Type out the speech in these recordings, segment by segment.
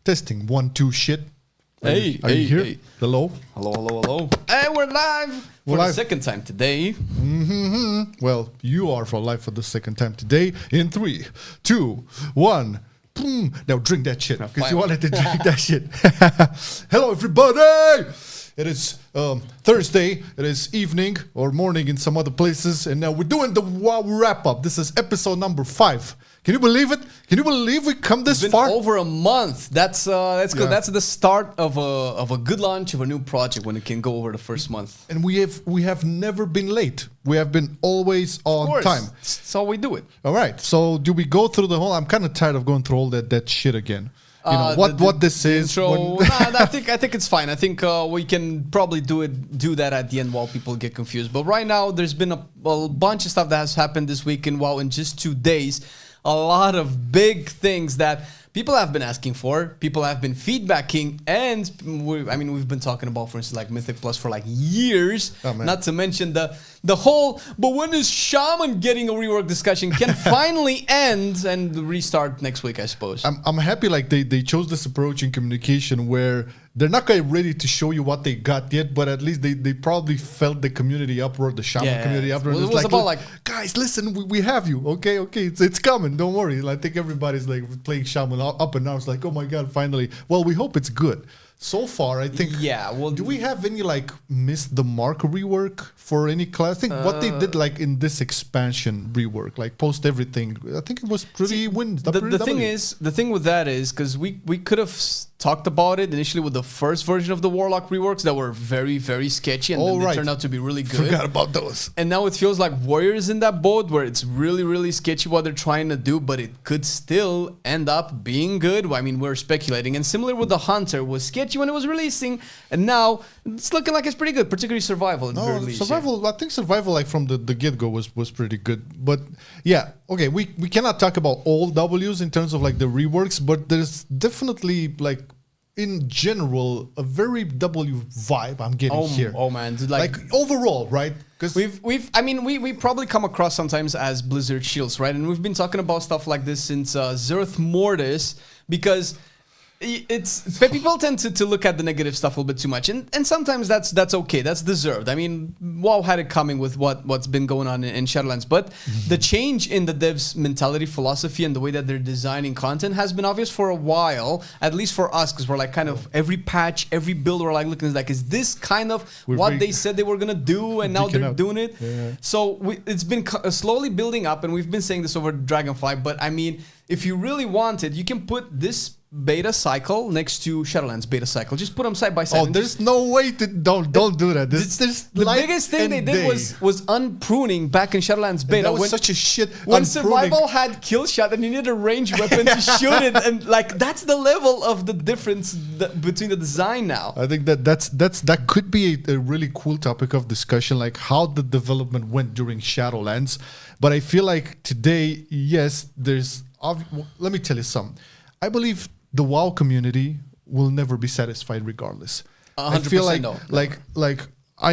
Testing 1, 2 shit. Are you here? Hey. Hello. Hello. And we're live for the second time today. Well, you are for live for the second time today. In 3, 2, 1. Boom. Now drink that shit because you wanted to drink that shit. Hello, everybody. It is Thursday. It is evening or morning in some other places, and now we're doing the WoW wrap up. This is episode number 5. Can you believe it? Can you believe we come this It's been far? over a month. That's good. Yeah. That's the start of a good launch of a new project when it can go over the first month. And we have never been late. We have been always on time. That's how we do it. All right. So do we go through the whole? I'm kind of tired of going through all that shit again. You know what this is. I think it's fine. I think we can probably do that at the end while people get confused. But right now, there's been a bunch of stuff that has happened this week in WoW in just 2 days. A lot of big things that people have been asking for, people have been feedbacking, and we've been talking about, for instance, like Mythic Plus for like years. Oh, not to mention the whole, but when is Shaman getting a rework discussion can finally end and restart next week, I suppose. I'm happy like they chose this approach in communication where they're not quite ready to show you what they got yet, but at least they probably felt the community uproar, the Shaman community uproar. Well, it was about like, guys, listen, we have you, okay, it's coming, don't worry. I think everybody's like playing Shaman up and down. It's like, oh my god, finally. Well, we hope it's good. So far, I think. Yeah. Well, do we have any like missed the mark rework for any class? I think what they did like in this expansion rework, like post everything. I think it was pretty wins. The thing with that is because we could have talked about it initially with the first version of the Warlock reworks that were very, very sketchy, and then they turned out to be really good. Forgot about those. And now it feels like Warriors in that boat where it's really, really sketchy what they're trying to do, but it could still end up being good. I mean, we're speculating. And similar with the Hunter, was sketchy when it was releasing, and now it's looking like it's pretty good, particularly Survival. Survival. I think Survival, like from the get-go, was pretty good. But yeah, okay, we cannot talk about all W's in terms of like the reworks, but there's definitely like in general a very W vibe I'm getting here. Oh man, dude, like overall, right? Because we probably come across sometimes as Blizzard shields, right? And we've been talking about stuff like this since Zerth Mortis, because people tend to look at the negative stuff a little bit too much, and sometimes that's okay, that's deserved. I mean, WoW had it coming with what's been going on in Shadowlands, but the change in the devs' mentality, philosophy, and the way that they're designing content has been obvious for a while, at least for us, because we're like kind of every patch, every build, we're like looking like, is this kind of what they said they were gonna do, and now they're doing it? Yeah. So it's been slowly building up, and we've been saying this over Dragonflight, but I mean, if you really want it, you can put this beta cycle next to Shadowlands beta cycle. Just put them side by side. Oh, there's no way to don't do that. The biggest thing they did was unpruning back in Shadowlands beta. And that was such a shit. When Survival had kill shot and you needed a ranged weapon to shoot it, and like that's the level of the difference between the design now. I think that could be a really cool topic of discussion, like how the development went during Shadowlands. But I feel like today, yes, there's. Let me tell you something. I believe the WoW community will never be satisfied regardless. 100% I feel like,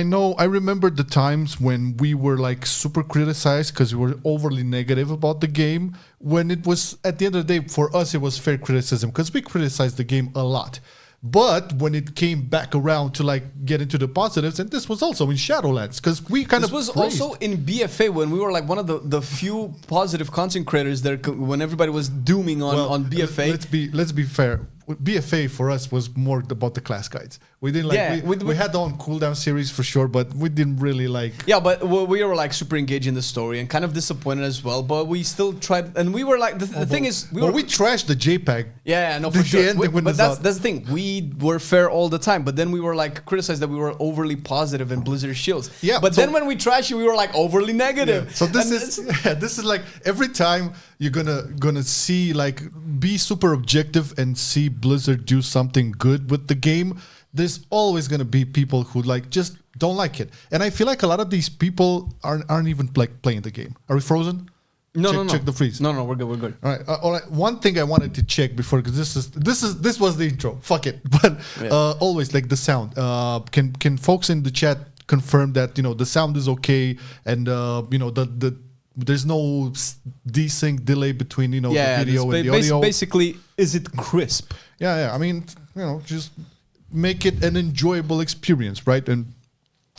no. I remember the times when we were like super criticized because we were overly negative about the game, when it was, at the end of the day, for us, it was fair criticism because we criticized the game a lot. But when it came back around to like get into the positives, and this was also in Shadowlands, because we this was also in BFA when we were like one of the few positive content creators there when everybody was dooming on BFA. Let's be fair. BFA for us was more about the class guides. We didn't like we had on cooldown series for sure, but we didn't really like. Yeah, but we were like super engaged in the story and kind of disappointed as well. But we still tried, and we were like the thing is we trashed the JPEG. Yeah, no, for sure. But that's the thing. We were fair all the time, but then we were like criticized that we were overly positive in Blizzard shields. Yeah, but then when we trashed you, we were like overly negative. Yeah. So this is like every time you're gonna see like be super objective and see Blizzard do something good with the game, there's always going to be people who like just don't like it. And I feel like a lot of these people aren't even like playing the game. Are we frozen? No. Check the freeze. No, we're good. All right. One thing I wanted to check before, because this was the intro. Fuck it. But always like the sound. Can folks in the chat confirm that the sound is okay, and the there's no desync delay between the video and the audio. Basically, is it crisp? Yeah. I mean, just make it an enjoyable experience, right? And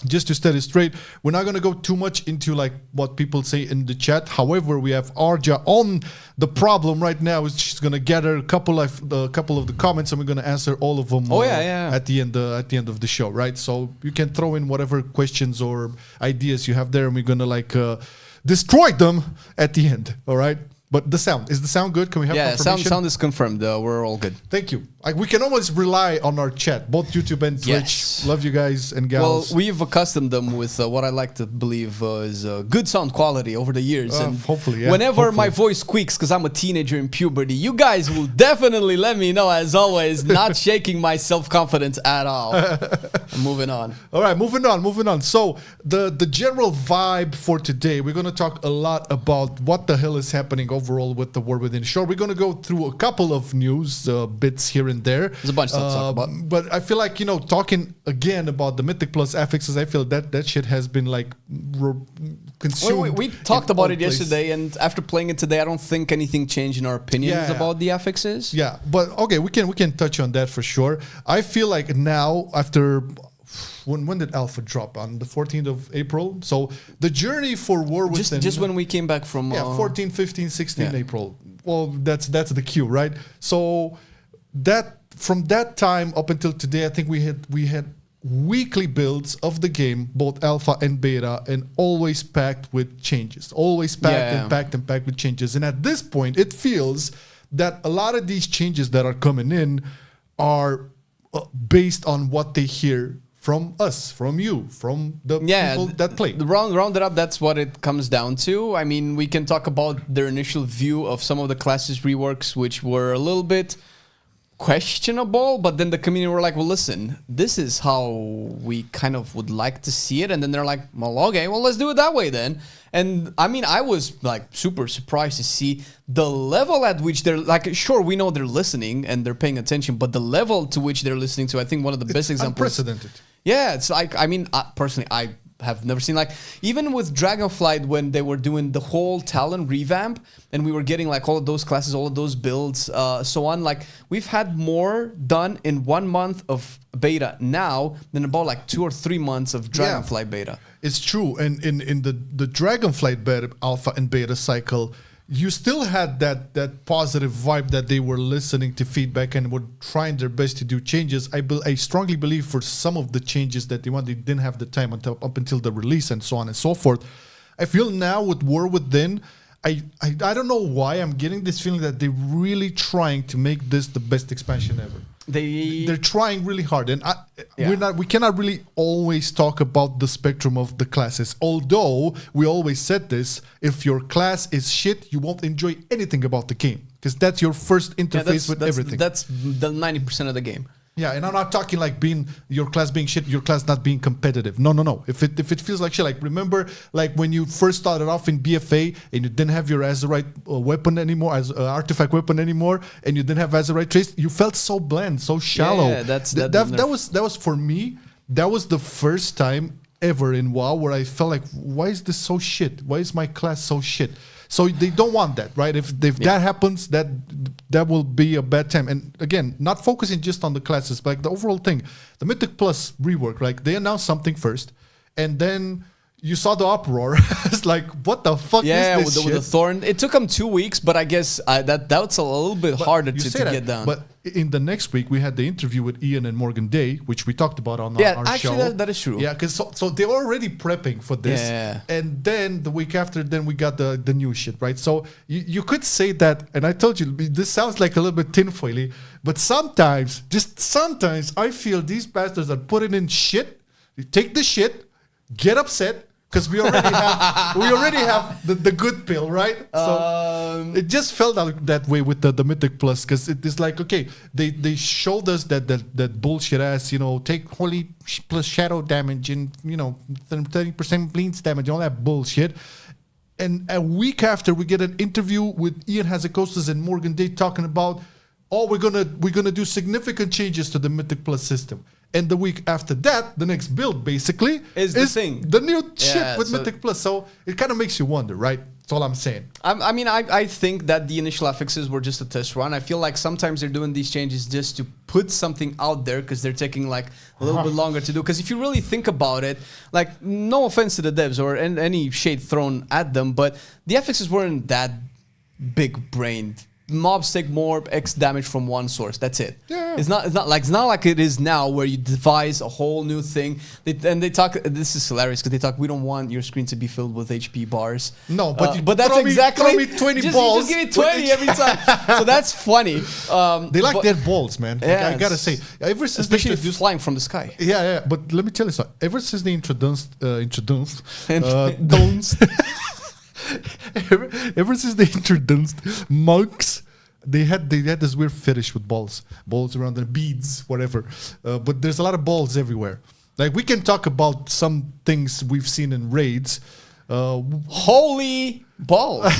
just to set it straight, we're not going to go too much into like what people say in the chat. However, we have Arja on the problem right now. Is she's going to gather a couple of the comments, and we're going to answer all of them. At the end of the show, right? So you can throw in whatever questions or ideas you have there, and we're going to destroy them at the end. All right. But is the sound good? Can we have confirmation? sound is confirmed. We're all good. Thank you. We can always rely on our chat, both YouTube and Twitch. Yes. Love you guys and gals. Well, we've accustomed them with what I like to believe is good sound quality over the years. And hopefully, yeah. Whenever my voice squeaks because I'm a teenager in puberty, you guys will definitely let me know, as always, not shaking my self-confidence at all. Moving on. All right, moving on. So the general vibe for today, we're going to talk a lot about what the hell is happening overall with the War Within. Sure, we're going to go through a couple of news bits here and there. There's a bunch to talk about. But I feel like, talking again about the Mythic Plus affixes, I feel that shit has been like consumed. We talked about it yesterday, and after playing it today, I don't think anything changed in our opinions about the affixes. Yeah, but okay, we can touch on that for sure. I feel like now, after... When did Alpha drop? On the 14th of April. So the journey for War Within... Just when we came back from... 14, 15, 16 April. Well, that's the cue, right? So from that time up until today, I think we had weekly builds of the game, both alpha and beta, and always packed with changes. Always packed and packed with changes. And at this point, it feels that a lot of these changes that are coming in are based on what they hear from us, from you, from the people that play. Round it up, that's what it comes down to. I mean, we can talk about their initial view of some of the classes reworks, which were a little bit questionable, but then the community were like, well, listen, this is how we kind of would like to see it. And then they're like, well, okay, well, let's do it that way then. And I mean, I was like super surprised to see the level at which they're like, sure, we know they're listening and they're paying attention, but the level to which they're listening to, I think one of the best examples. Unprecedented. Yeah, it's like, I mean, personally, I have never seen, like, even with Dragonflight, when they were doing the whole Talon revamp and we were getting like all of those classes, all of those builds, so on, like we've had more done in 1 month of beta now than about like 2 or 3 months of Dragonflight beta. It's true. And in the Dragonflight beta, alpha and beta cycle, you still had that positive vibe that they were listening to feedback and were trying their best to do changes. I strongly believe for some of the changes that they didn't have the time up until the release and so on and so forth. I feel now with War Within, I don't know why I'm getting this feeling that they're really trying to make this the best expansion ever. They're trying really hard, and we cannot really always talk about the spectrum of the classes. Although we always said this, if your class is shit, you won't enjoy anything about the game because that's your first interface with everything. That's the 90% of the game. Yeah, and I'm not talking like your class being shit, your class not being competitive. No. If it feels like shit, like remember like when you first started off in BFA and you didn't have your Azerite weapon anymore, as artifact weapon anymore, and you didn't have Azerite trace, you felt so bland, so shallow. Yeah, that was for me. That was the first time ever in WoW where I felt like, why is this so shit? Why is my class so shit? So they don't want that, right? If that happens, that will be a bad time. And again, not focusing just on the classes, but like the overall thing. The Mythic Plus rework, like they announced something first, and then you saw the uproar. It's like, what the fuck is this shit? With the Thorn. It took them 2 weeks, but I guess that's a little bit harder to get down. But in the next week, we had the interview with Ian and Morgan Day, which we talked about on our show. Yeah, actually, that is true. Yeah, because so they're already prepping for this. Yeah. And then the week after, then we got the new shit, right? So you could say that, and I told you, this sounds like a little bit tinfoily, but sometimes, just sometimes, I feel these bastards are putting in shit, they take the shit, get upset, because we already have the good pill, right? So it just felt like that way with the Mythic Plus, because it is like, okay, they showed us that bullshit ass, take holy plus shadow damage and 30% bleeds damage, all that bullshit. And a week after, we get an interview with Ian Hazakostas and Morgan Day talking about, we're gonna do significant changes to the Mythic Plus system. And the week after that, the next build basically is the new shit Yeah, with so- Mythic Plus. So it kind of makes you wonder, right? That's all I'm saying. I think that the initial affixes were just a test run. I feel like sometimes they're doing these changes just to put something out there because they're taking like a little bit longer to do. Because if you really think about it, like no offense to the devs or any shade thrown at them, but the affixes weren't that big-brained. Mobs take more X damage from one source. That's it. Yeah. It's not like it is now where you devise a whole new thing. They talk. This is hilarious because they talk. We don't want your screen to be filled with HP bars. No, but that's throw exactly. me 20 just, balls. You just give me 20 every time. So that's funny. They like their balls, man. Like, I gotta say, ever since especially they if introduced, flying from the sky. yeah. But let me tell you something. Ever since they introduced ever since they introduced monks, they had this weird fetish with balls around their beads, whatever. But there's a lot of balls everywhere. Like we can talk about some things we've seen in raids. Holy balls!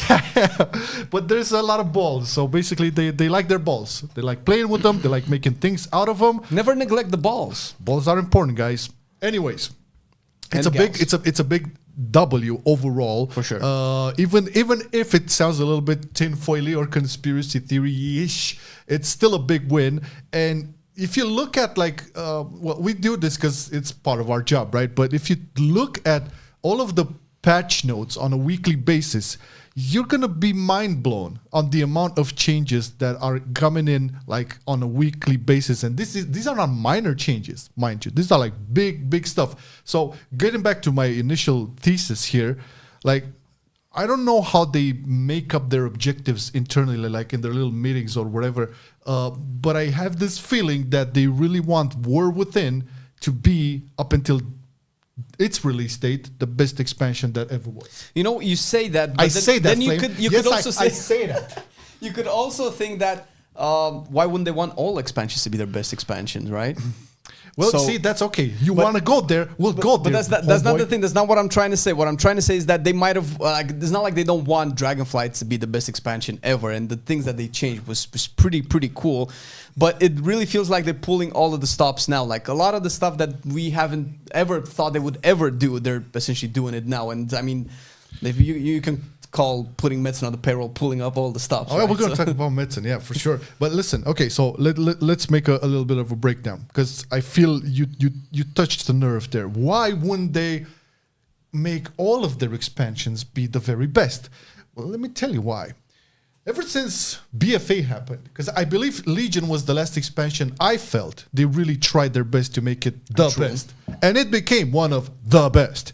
But there's a lot of balls. So basically, they like their balls. They like playing with them. They like making things out of them. Never neglect the balls. Balls are important, guys. Anyways, And it's a big W overall For sure. Even if it sounds a little bit tinfoily or conspiracy theory-ish, it's still a big win. And if you look at well, we do this because it's part of our job, right? But if you look at all of the patch notes on a weekly basis, you're gonna be mind blown on the amount of changes that are coming in like on a weekly basis. And these are not minor changes, mind you. These are like big stuff. So getting back to my initial thesis here, like I don't know how they make up their objectives internally, like in their little meetings or whatever. But I have this feeling that they really want War Within to be, up until its release date, the best expansion that ever was. You know, you say that. But I say that. Then you Flame. could Yes, also I say say that. you could also think that why wouldn't they want all expansions to be their best expansions, right? Well, So- see, that's okay. You want to go there, we'll go there. But that's not the thing. That's not what I'm trying to say. What I'm trying to say is that they might have. It's not like they don't want Dragonflight to be the best expansion ever, and the things that they changed was pretty cool. But it really feels like they're pulling all of the stops now. Like a lot of the stuff that we haven't ever thought they would ever do, they're essentially doing it now. And I mean, if you can call putting Metzen on the payroll, pulling up all the stops. Oh, yeah, we're going to talk about Metzen, yeah, for sure. But listen, okay, so let's make a little bit of a breakdown, because I feel you touched the nerve there. Why wouldn't they make all of their expansions be the very best? Well, let me tell you why. Ever since BFA happened, because I believe Legion was the last expansion I felt they really tried their best to make it the best. And it became one of the best.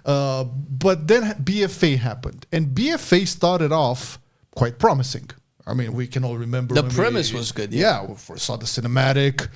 But then BFA happened, and BFA started off quite promising. I mean, we can all remember The when premise was good, Yeah, we first saw the cinematic.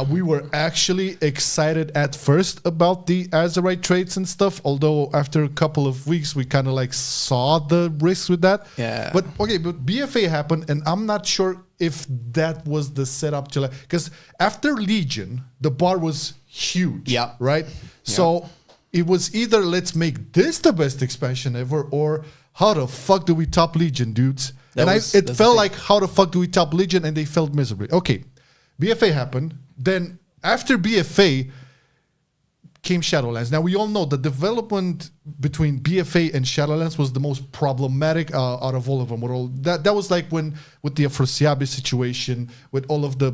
We were actually excited at first about the Azerite traits and stuff. Although after a couple of weeks, we kind of like saw the risks with that. Yeah. But okay, but BFA happened, and I'm not sure if that was the setup to like, because after Legion, the bar was huge. Yeah. Right. So it was either let's make this the best expansion ever, or how the fuck do we top Legion, dudes? It felt like how the fuck do we top Legion, and they failed miserably. Okay, BFA happened. Then after BFA came Shadowlands. Now we all know the development between BFA and Shadowlands was the most problematic out of all of them. That was like when with the Afrosiabi situation, with all of the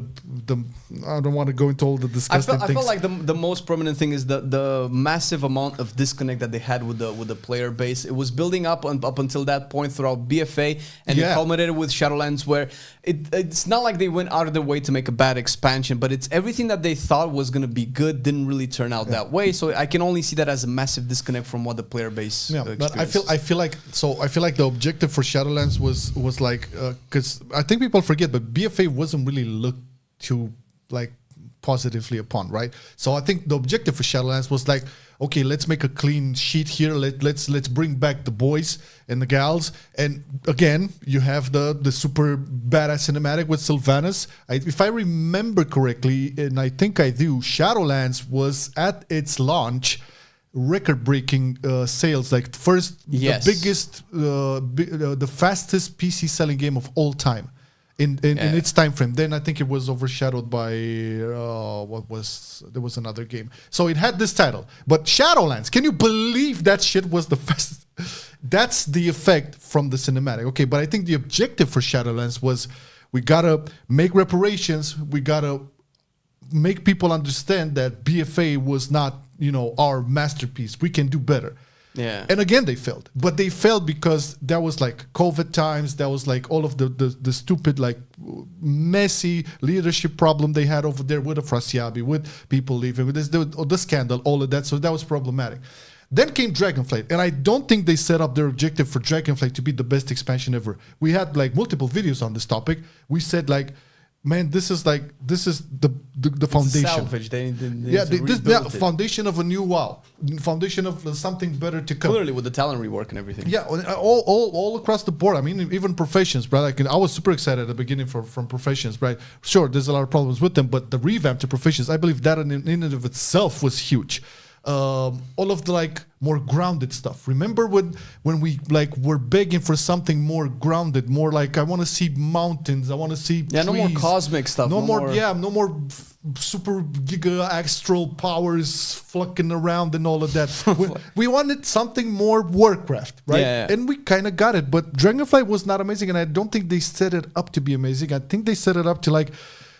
I don't want to go into all the disgusting things. I felt like the most prominent thing is the massive amount of disconnect that they had with the player base. It was building up until that point throughout BFA, and it culminated with Shadowlands, where it's not like they went out of their way to make a bad expansion, but it's everything that they thought was going to be good didn't really turn out that way. So I can only see that as a massive disconnect from what the player base. But I feel like the objective for Shadowlands was like, because I think people forget, but BFA wasn't really looked to like positively upon, right? So I think the objective for Shadowlands was like, okay, let's make a clean sheet here. Let's bring back the boys and the gals. And again, you have the super badass cinematic with Sylvanas. If I remember correctly, and I think I do, Shadowlands was at its launch record-breaking sales, like the biggest, the fastest PC selling game of all time. in its time frame. Then I think it was overshadowed by there was another game. So it had this title. But Shadowlands, can you believe that shit was the fastest? That's the effect from the cinematic. Okay, but I think the objective for Shadowlands was we gotta make reparations. We gotta make people understand that BFA was not, our masterpiece. We can do better. Yeah. And again, they failed. But they failed because that was like COVID times. That was like all of the stupid, like messy leadership problem they had over there with the Frasiabi, with people leaving, with the scandal, all of that. So that was problematic. Then came Dragonflight, and I don't think they set up their objective for Dragonflight to be the best expansion ever. We had like multiple videos on this topic. We said like, man, this is the foundation. Salvage. They need foundation of a new WoW, foundation of something better to come. Clearly with the talent rework and everything. Yeah, all across the board. I mean, even Professions, right? Like, I was super excited at the beginning from Professions, right? Sure, there's a lot of problems with them, but the revamp to Professions, I believe that in and of itself was huge. All of the like more grounded stuff. Remember when we like were begging for something more grounded, more like I want to see mountains, I want to see trees. No more cosmic stuff. No more super giga astral powers flocking around and all of that. we wanted something more Warcraft, right? Yeah. And we kind of got it. But Dragonflight was not amazing, and I don't think they set it up to be amazing. I think they set it up to like,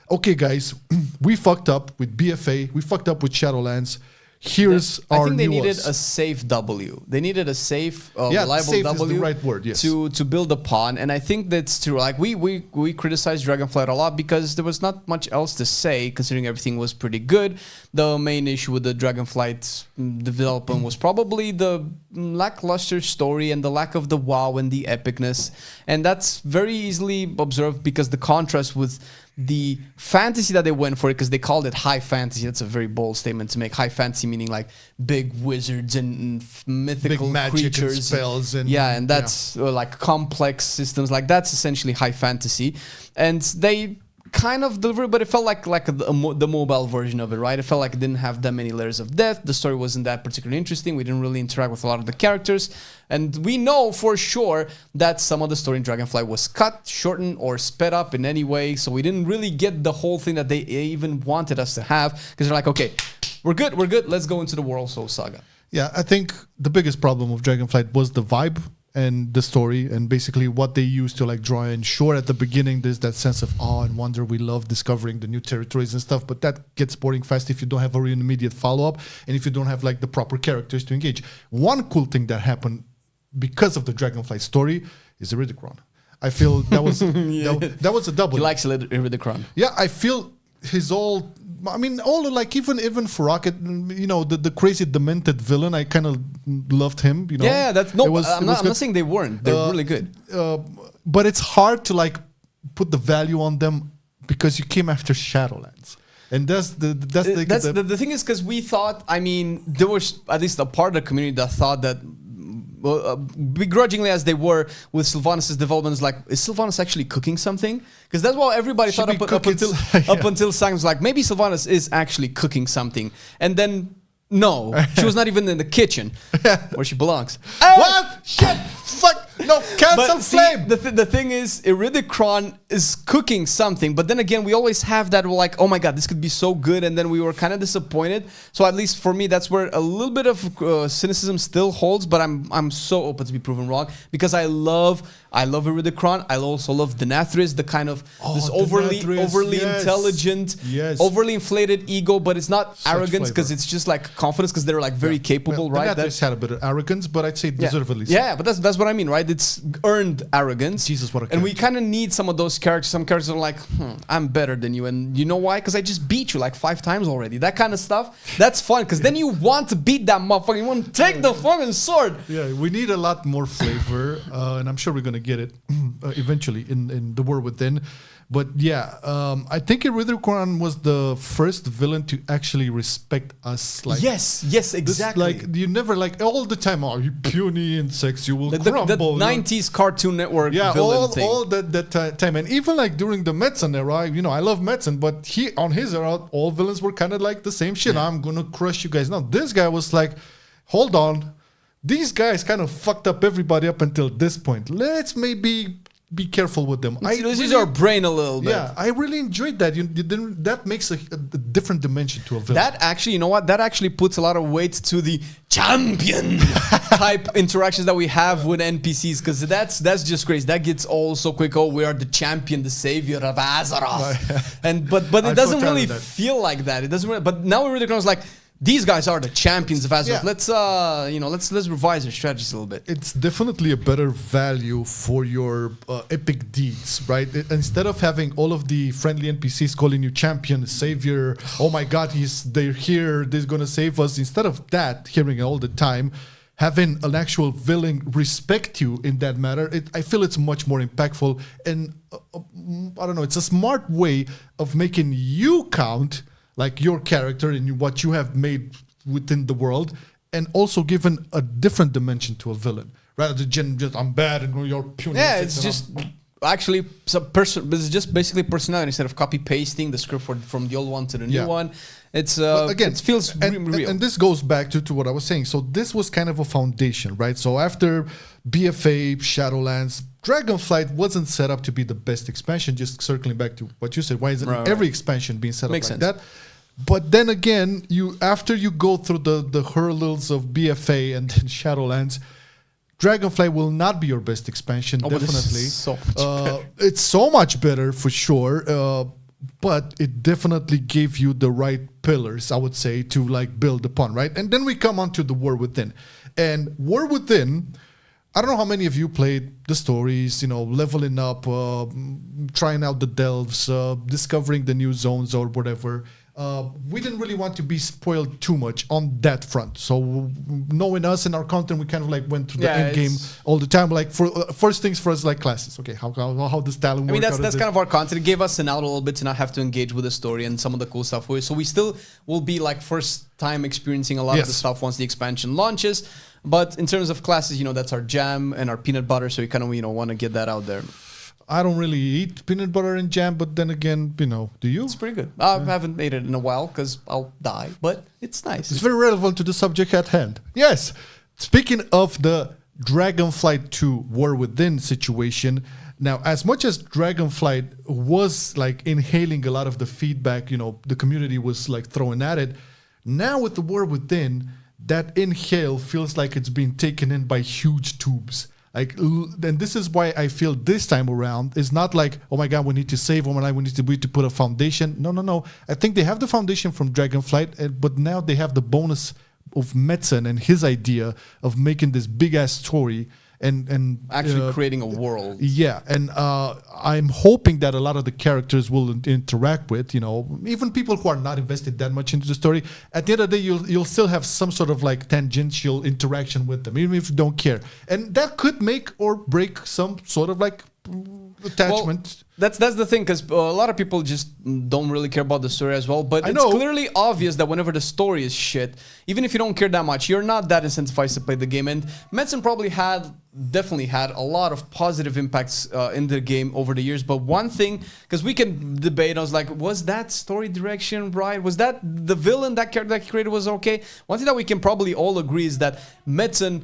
okay, guys, we fucked up with BFA, we fucked up with Shadowlands. Here's our I think they new needed us. a safe W. They needed a safe, reliable safe W is the right word, yes. to build upon. And I think that's true. Like we criticized Dragonflight a lot because there was not much else to say, considering everything was pretty good. The main issue with the Dragonflight development was probably the lackluster story and the lack of the wow and the epicness. And that's very easily observed because the contrast with the fantasy that they went for it, because they called it high fantasy. That's a very bold statement to make. High fantasy meaning like big wizards and mythical big magic creatures, and spells, and and that's like complex systems. Like that's essentially high fantasy, and they kind of delivered, but it felt like the mobile version of it, right? It felt like it didn't have that many layers of depth. The story wasn't that particularly interesting. We didn't really interact with a lot of the characters. And we know for sure that some of the story in Dragonflight was cut, shortened, or sped up in any way. So we didn't really get the whole thing that they even wanted us to have. Because they're like, okay, we're good. Let's go into the World Soul Saga. Yeah, I think the biggest problem of Dragonflight was the vibe and the story, and basically what they used to like draw in. Sure, at the beginning there's that sense of awe and wonder. We love discovering the new territories and stuff, but that gets boring fast if you don't have a real immediate follow-up and if you don't have like the proper characters to engage. One cool thing that happened because of the Dragonflight story is Iridicron. I feel that was that was a double. He likes Iridicron. Yeah, I feel his all. I mean, all like even for Rocket, the crazy demented villain. I kind of loved him. Yeah, that's no. I'm not saying they weren't. They're really good. But it's hard to like put the value on them because you came after Shadowlands, and that's the thing is because we thought. I mean, there was at least a part of the community that thought that. Begrudgingly as they were with Sylvanas' development, is like, is Sylvanas actually cooking something? Because that's what everybody thought up until Sang was like, maybe Sylvanas is actually cooking something. And then, no, she was not even in the kitchen where she belongs. What? Shit! Fuck! No, cancel Flame! The thing is, Iridicron is cooking something, but then again, we always have that, we're like, oh my god, this could be so good, and then we were kind of disappointed. So at least for me, that's where a little bit of cynicism still holds, but I'm so open to be proven wrong, because I love Iridicron. I also love Denathris, the kind of this overly intelligent, overly inflated ego, but it's not arrogance, because it's just like confidence, because they're like very capable, right? Denathris had a bit of arrogance, but I'd say deservedly so. Yeah, but that's what I mean, right? It's earned arrogance. Jesus, what a character. And we kind of need some of those characters. Some characters are like, I'm better than you. And you know why? Because I just beat you like 5 times already. That kind of stuff, that's fun. Because then you want to beat that motherfucker. You want to take the fucking sword. Yeah, we need a lot more flavor. And I'm sure we're going to get it eventually in The War Within. But yeah, I think Iridicron was the first villain to actually respect us. Like yes, exactly. Like you never like all the time. Oh, you puny insects, you will crumble. The 90s Cartoon Network. Yeah, villain thing. all that time, and even like during the Metzen era. I love Metzen, but on his era, all villains were kind of like the same shit. Yeah. I'm gonna crush you guys. Now this guy was like, hold on, these guys kind of fucked up everybody up until this point. Let's maybe be careful with them. Let's use our brain a little bit. Yeah, I really enjoyed that. That makes a different dimension to a villain. That actually, you know what? That actually puts a lot of weight to the champion type interactions that we have with NPCs, because that's just crazy. That gets all so quick. Oh, we are the champion, the savior of Azeroth, but it doesn't really feel like that. It doesn't. Really, but now it really becomes like, these guys are the champions of Azeroth. Yeah. Let's revise our strategies a little bit. It's definitely a better value for your epic deeds, right? Instead of having all of the friendly NPCs calling you champion, savior, oh my God, they're here, they're gonna save us. Instead of that, hearing it all the time, having an actual villain respect you in that matter, I feel it's much more impactful. And I don't know, it's a smart way of making you count, like your character and what you have made within the world, and also given a different dimension to a villain, rather than just I'm bad and you're puny. Yeah, it's just actually it's just basically personality instead of copy pasting the script from the old one to the new one. It's again, it feels real. And this goes back to what I was saying. So this was kind of a foundation, right? So after BFA, Shadowlands, Dragonflight wasn't set up to be the best expansion. Just circling back to what you said, why isn't every expansion being set up like that? But then again, after you go through the hurdles of BFA and then Shadowlands, Dragonflight will not be your best expansion, definitely. So much better. It's so much better for sure, but it definitely gave you the right pillars, I would say, to like build upon, right? And then we come on to the War Within. And War Within, I don't know how many of you played the stories, leveling up, trying out the delves, discovering the new zones or whatever. We didn't really want to be spoiled too much on that front. So knowing us and our content, we kind of like went through the end game all the time. Like for first things first, like classes. Okay, how does Talon work? I mean, that's kind of our content. It gave us an out a little bit to not have to engage with the story and some of the cool stuff. So we still will be like first time experiencing a lot of the stuff once the expansion launches. But in terms of classes, that's our jam and our peanut butter. So we kind of want to get that out there. I don't really eat peanut butter and jam, but then again, do you? It's pretty good. I haven't made it in a while because I'll die, but it's nice. It's very relevant to the subject at hand. Yes. Speaking of the Dragonflight 2 War Within situation, now, as much as Dragonflight was like inhaling a lot of the feedback, the community was like throwing at it, now with the War Within, that inhale feels like it's being taken in by huge tubes. And this is why I feel this time around is not like, oh my God, we need to save, oh my God, we need to put a foundation. No. I think they have the foundation from Dragonflight, but now they have the bonus of Metzen and his idea of making this big ass story and actually creating a world. Yeah, and I'm hoping that a lot of the characters will interact with, even people who are not invested that much into the story. At the end of the day, you'll still have some sort of like tangential interaction with them, even if you don't care, and that could make or break some sort of like attachment. Well, that's the thing, because a lot of people just don't really care about the story as well. But it's clearly obvious that whenever the story is shit, even if you don't care that much, you're not that incentivized to play the game. And Metzen definitely had a lot of positive impacts in the game over the years. But one thing, because we can debate, I was like, was that story direction right? Was that the villain, that character that he created was okay? One thing that we can probably all agree is that Metzen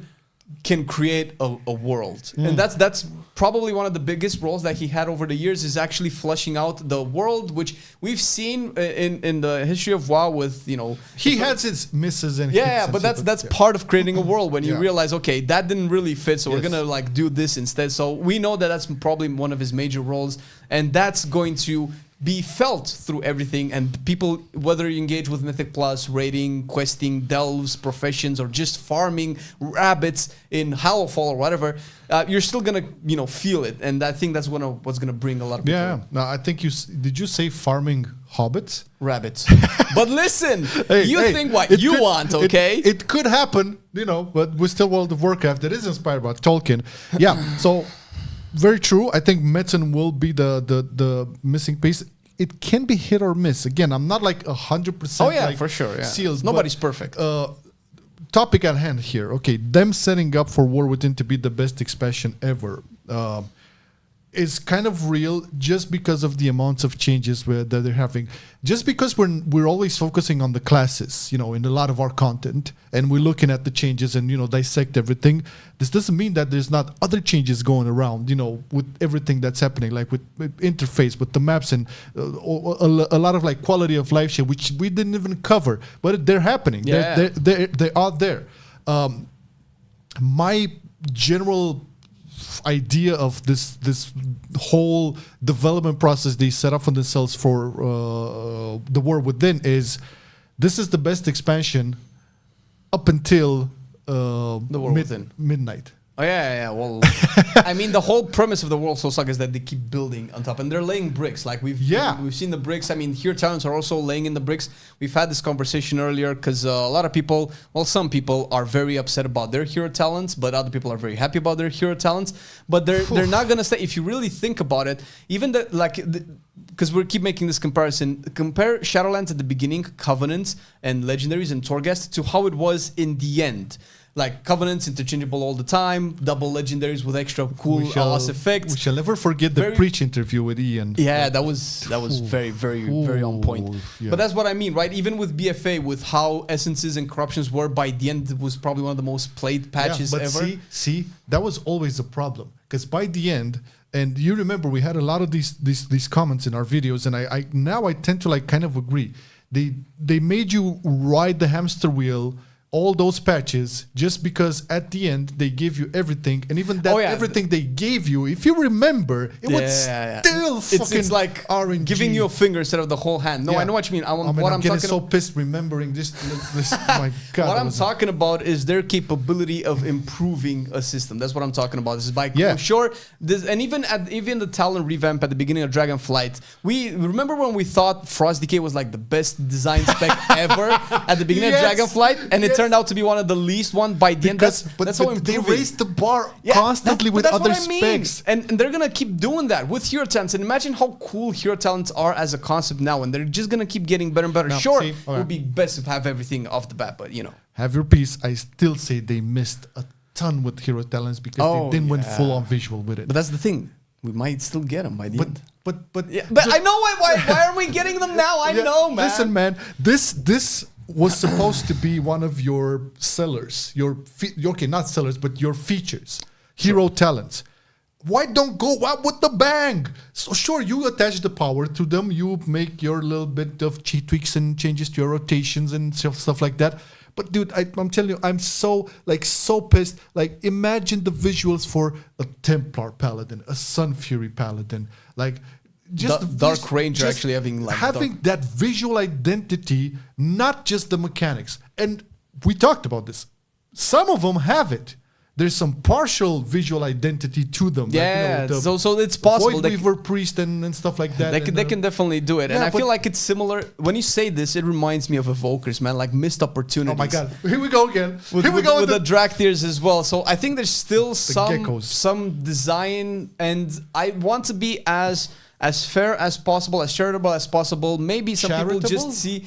can create a world, and that's probably one of the biggest roles that he had over the years, is actually fleshing out the world, which we've seen in the history of WoW with he has his misses and hits, but that's part of creating a world when you realize, okay, that didn't really fit, so we're gonna like do this instead. So we know that that's probably one of his major roles, and that's going to be felt through everything. And people, whether you engage with Mythic Plus, raiding, questing, delves, professions, or just farming rabbits in Hallowfall or whatever, you're still gonna feel it. And I think that's what's gonna bring a lot of people. Yeah. No, I think did you say farming hobbits? Rabbits. But listen, think what you want, okay? It could happen, but we're still World of Warcraft that is inspired by Tolkien. Yeah. So. Very true. I think Metzen will be the missing piece. It can be hit or miss. Again, I'm not like 100%. Oh yeah, for sure. Yeah. Seals. Nobody's perfect. Topic at hand here. Okay, them setting up for War Within to be the best expansion ever. is kind of real just because of the amounts of changes that they're having. Just because we're always focusing on the classes, in a lot of our content, and we're looking at the changes and dissect everything. This doesn't mean that there's not other changes going around, with everything that's happening, like with interface, with the maps, and a lot of like quality of life shit, which we didn't even cover, but they're happening. Yeah. They are there. My general idea of this whole development process they set up for themselves for the War Within is this is the best expansion up until The War Within. midnight. Oh yeah. Well, I mean, the whole premise of the World Soul Saga is that they keep building on top, and they're laying bricks. Like we've seen the bricks. I mean, here talents are also laying in the bricks. We've had this conversation earlier because a lot of people, some people are very upset about their hero talents, but other people are very happy about their hero talents. But they're not gonna stay. If you really think about it, even because we keep making this comparison. Compare Shadowlands at the beginning, Covenants and Legendaries and Torghast to how it was in the end. Like Covenants interchangeable all the time, double Legendaries with extra cool loss effects. We shall never forget the Preach interview with Ian. Yeah, that was very, very, very on point. Yeah. But that's what I mean, right? Even with BFA, with how essences and corruptions were, by the end, it was probably one of the most played patches ever. See, that was always a problem. Because by the end, and you remember we had a lot of these comments in our videos, and I now tend to like kind of agree. They made you ride the hamster wheel all those patches just because at the end they gave you everything, and even that everything they gave you, if you remember, it was still fucking it's like RNG. Giving you a finger instead of the whole hand. No, I know what you mean. I'm getting so pissed remembering this. My God, what I'm talking about is their capability of improving a system. That's what I'm talking about. This is by I'm sure this, and even the talent revamp at the beginning of Dragonflight. We remember when we thought Frost Decay was like the best design spec ever at the beginning of Dragonflight, and it turned out to be one of the least one by the end. That's how improving. They raised the bar constantly with other specs. And they're going to keep doing that with hero talents. And imagine how cool hero talents are as a concept now. And they're just going to keep getting better and better. Now, sure, it would be best to have everything off the bat, but Have your piece. I still say they missed a ton with hero talents because they didn't went full on visual with it. But that's the thing. We might still get them by the end. But I know why are we getting them now? I know, man. Listen, man. This was supposed to be one of your sellers, not sellers, but your features, hero talents. Why don't go out with the bang? So sure, you attach the power to them, you make your little bit of cheat tweaks and changes to your rotations and stuff like that. But dude, I'm telling you, I'm so pissed. Like, imagine the visuals for a Templar Paladin, a Sun Fury Paladin, like. Just Dark Ranger actually having that visual identity, not just the mechanics. And we talked about this. Some of them have it. There's some partial visual identity to them. Yeah, so it's possible. Void Weaver Priest and stuff like that. They can definitely do it. And I feel like it's similar. When you say this, it reminds me of Evokers, man, like missed opportunities. Oh my God. Here we go again. With the Draktirs as well. So I think there's still some design, and I want to be as fair as possible, as charitable as possible. Maybe some people just see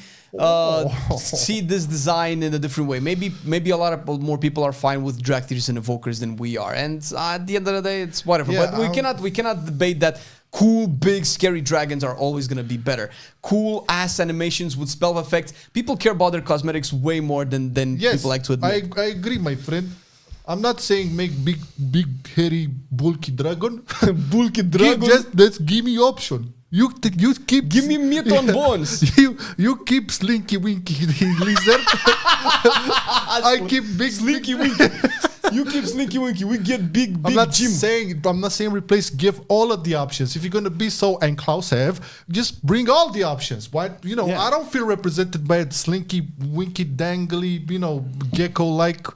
this design in a different way. Maybe a lot of more people are fine with Draktirs and Evokers than we are. And at the end of the day, it's whatever. Yeah, but we cannot debate that cool, big, scary dragons are always going to be better. Cool ass animations with spell effects. People care about their cosmetics way more than people like to admit. I agree, my friend. I'm not saying make big, hairy, bulky dragon. Bulky dragon. Just give me option. You keep give me meat on bones. You keep Slinky Winky lizard. I keep big Slinky Winky. You keep Slinky Winky. We get big I'm not Jim. saying replace. Give all of the options. If you're gonna be so inclusive, just bring all the options. Why? I don't feel represented by a Slinky Winky dangly, gecko-like.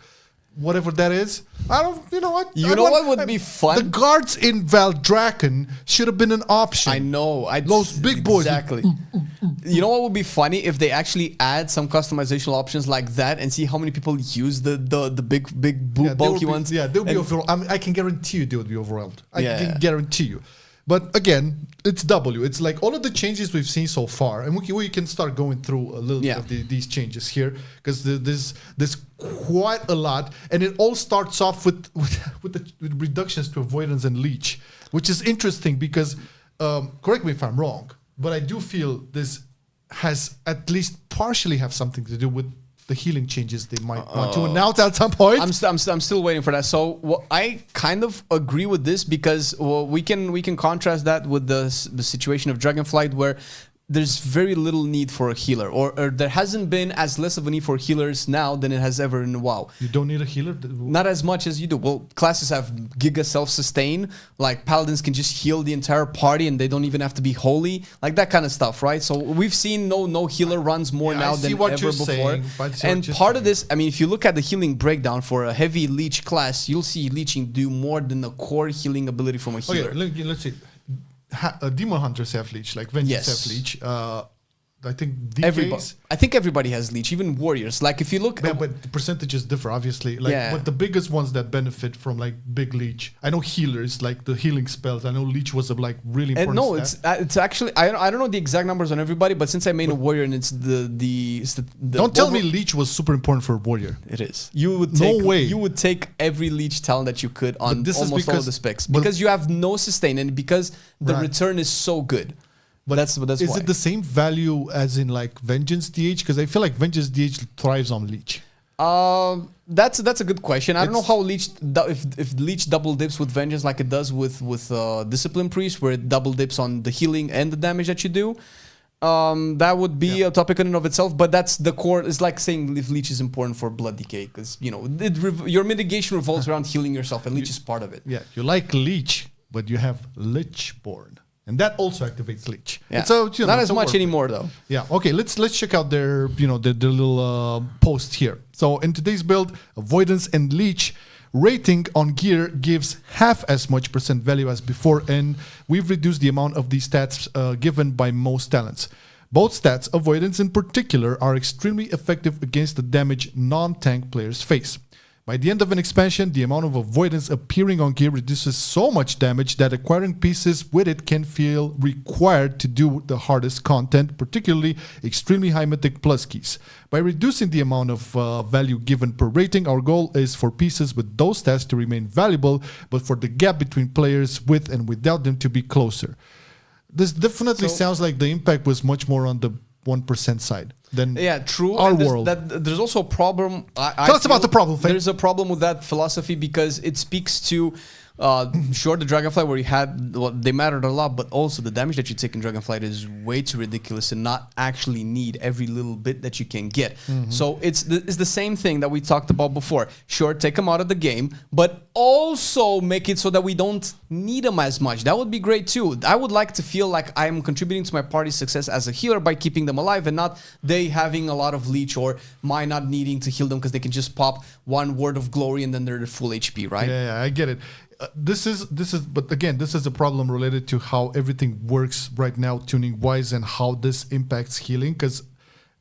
Whatever that is, I don't. What would be fun? The guards in Valdraken should have been an option. I know. Those big boys. Exactly. You know what would be funny if they actually add some customization options like that and see how many people use the big bulky ones. Yeah, they'll be overwhelmed. I can guarantee you they would be overwhelmed. I can guarantee you. But again, it's W. It's like all of the changes we've seen so far, and we can start going through a little bit of these changes here, because there's quite a lot, and it all starts off with reductions to avoidance and leech, which is interesting because, correct me if I'm wrong, but I do feel this has at least partially have something to do with the healing changes they might want to announce at some point. I'm still waiting for that. So I kind of agree with this because we can contrast that with the situation of Dragonflight, where there's very little need for a healer, or there hasn't been as less of a need for healers now than it has ever in WoW. You don't need a healer? Not as much as you do. Well, classes have giga self-sustain, like Paladins can just heal the entire party and they don't even have to be holy, like that kind of stuff, right? So we've seen no healer runs more now than ever before. And part of this, I mean, if you look at the healing breakdown for a heavy leech class, you'll see leeching do more than the core healing ability from a healer. Okay, let's see. Demon hunters have leech, like vengeance have leech. I think I think everybody has leech, even warriors. Like if you look, but the percentages differ, obviously. Like, but the biggest ones that benefit from like big leech, I know healers, like the healing spells. I know leech was a like really important. No, it's actually I don't know the exact numbers on everybody, but since I made a warrior and it's the don't tell me leech was super important for a warrior. It is. You would take, no way. You would take every leech talent that you could on almost all of the specs because you have no sustain and because the return is so good. But that's is why. It the same value as in like Vengeance DH? Because I feel like Vengeance DH thrives on Leech. That's a good question. I don't know how Leech if Leech double dips with Vengeance like it does with Discipline Priest, where it double dips on the healing and the damage that you do. That would be a topic in and of itself, but that's the core. It's like saying if Leech is important for Blood Decay, because you know your mitigation revolves around healing yourself, and Leech is part of it. Yeah, you like Leech, but you have Lichborn. And that also activates leech. Yeah. Not as much anymore, though. Yeah. Okay. Let's check out their their little post here. So in today's build, avoidance and leech rating on gear gives half as much % value as before, and we've reduced the amount of these stats given by most talents. Both stats, avoidance in particular, are extremely effective against the damage non-tank players face. By the end of an expansion, the amount of avoidance appearing on gear reduces so much damage that acquiring pieces with it can feel required to do the hardest content, particularly extremely high mythic plus keys. By reducing the amount of value given per rating, our goal is for pieces with those stats to remain valuable, but for the gap between players with and without them to be closer. This definitely sounds like the impact was much more on the 1% side than true. Our world. There's also a problem. Tell us about the problem. There's a problem with that philosophy because it speaks to sure the Dragonflight where you had they mattered a lot, but also the damage that you take in Dragonflight is way too ridiculous and not actually need every little bit that you can get. So it's the same thing that we talked about before. Sure, take them out of the game, but also make it so that we don't need them as much. That would be great too. I would like to feel like I'm contributing to my party's success as a healer by keeping them alive and not they having a lot of leech or my not needing to heal them because they can just pop one word of glory and then they're at full HP, right? Yeah, I get it. This is, but again, this is a problem related to how everything works right now, tuning wise, and how this impacts healing. Because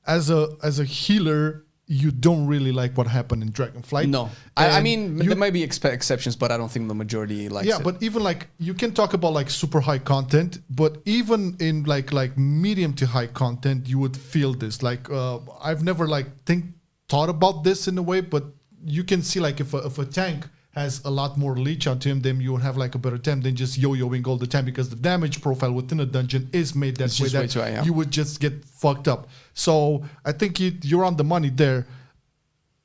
as a healer, you don't really like what happened in Dragonflight. No, I mean there might be exceptions, but I don't think the majority likes it. Yeah, but even like you can talk about like super high content, but even in like medium to high content, you would feel this. Like I've never thought about this in a way, but you can see like if a tank has a lot more leech onto him, then you would have like a better time than just yo-yoing all the time because the damage profile within a dungeon is made that way that you would just get fucked up. So I think you're on the money there.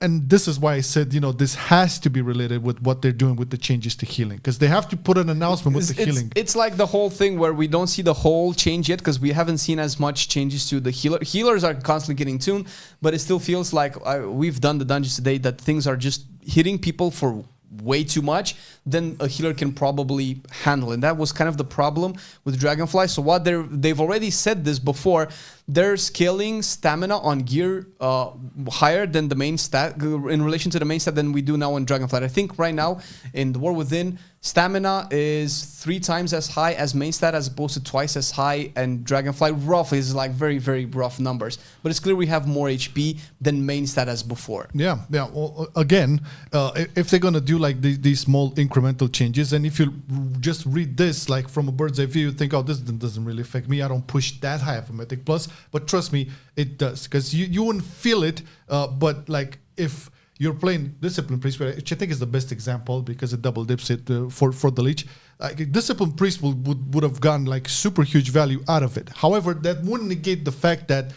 And this is why I said, this has to be related with what they're doing with the changes to healing, because they have to put an announcement with the healing. It's like the whole thing where we don't see the whole change yet because we haven't seen as much changes to the healer. Healers are constantly getting tuned, but it still feels like we've done the dungeons today that things are just hitting people for way too much than a healer can probably handle, and that was kind of the problem with Dragonfly. So what they've already said this before, they're scaling stamina on gear higher than the main stat in relation to the main stat than we do now in Dragonflight. I think right now in the War Within Stamina is 3 times as high as main stat as opposed to twice as high, and Dragonflight roughly is like very, very rough numbers. But it's clear we have more HP than main stat as before. Yeah. Well, again, if they're gonna do like these small incremental changes, and if you just read this like from a bird's eye view, you think, oh, this doesn't really affect me. I don't push that high of a Mythic Plus, but trust me, it does, because you wouldn't feel it. But like if you're playing Discipline Priest, which I think is the best example because it double dips it for the leech. Like Discipline Priest would have gotten like super huge value out of it. However, that wouldn't negate the fact that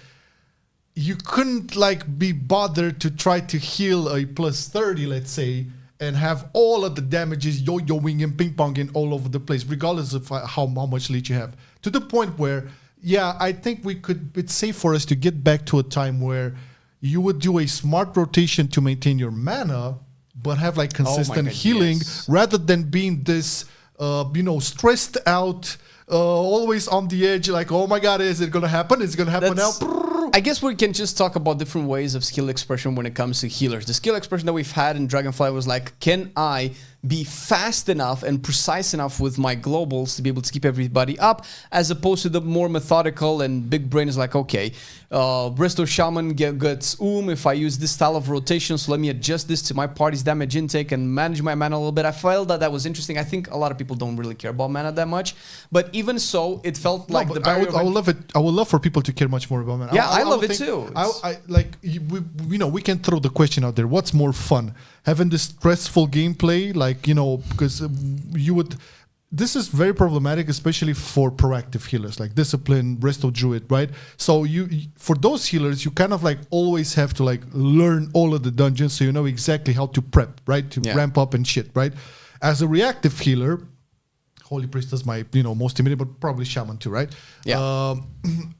you couldn't like be bothered to try to heal a plus 30, let's say, and have all of the damages yo-yoing and ping-ponging all over the place, regardless of how much leech you have. To the point where, yeah, I think it's safe for us to get back to a time where you would do a smart rotation to maintain your mana, but have like consistent healing, rather than being this, stressed out, always on the edge, like, oh my God, is it gonna happen? Is it gonna happen now? I guess we can just talk about different ways of skill expression when it comes to healers. The skill expression that we've had in Dragonflight was like, can I be fast enough and precise enough with my globals to be able to keep everybody up, as opposed to the more methodical and big brain is like, okay, Resto Shaman gets if I use this style of rotation, so let me adjust this to my party's damage intake and manage my mana a little bit. I felt that was interesting. I think a lot of people don't really care about mana that much, but even so, it felt like the barrier. I would love it. I would love for people to care much more about mana. Yeah, I love it too. We can throw the question out there. What's more fun? Having this stressful gameplay, because you would. This is very problematic, especially for proactive healers like Discipline, Resto Druid, right? So for those healers, you kind of like always have to like learn all of the dungeons, so you know exactly how to prep, right? To ramp up and shit, right? As a reactive healer, Holy Priest is my most immediate, but probably Shaman too, right? Yeah.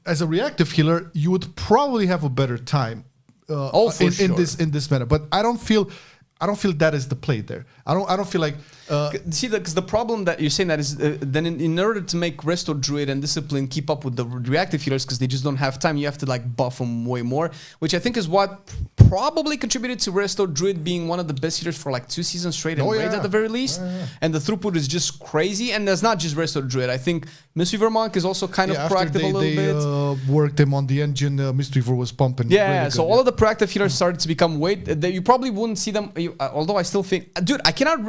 As a reactive healer, you would probably have a better time in this meta, but I don't feel that is the play there. I don't feel like because the problem that you're saying that is then in order to make Resto Druid and Discipline keep up with the reactive healers, because they just don't have time, you have to like buff them way more, which I think is what probably contributed to Resto Druid being one of the best healers for like 2 seasons straight in raids at the very least. And the throughput is just crazy. And that's not just Resto Druid. I think Mistweaver Monk is also kind of proactive a little bit. Worked him on the engine. Mistweaver was pumping. Yeah, so all of the proactive healers started to become you probably wouldn't see them. Although I still think, dude, I cannot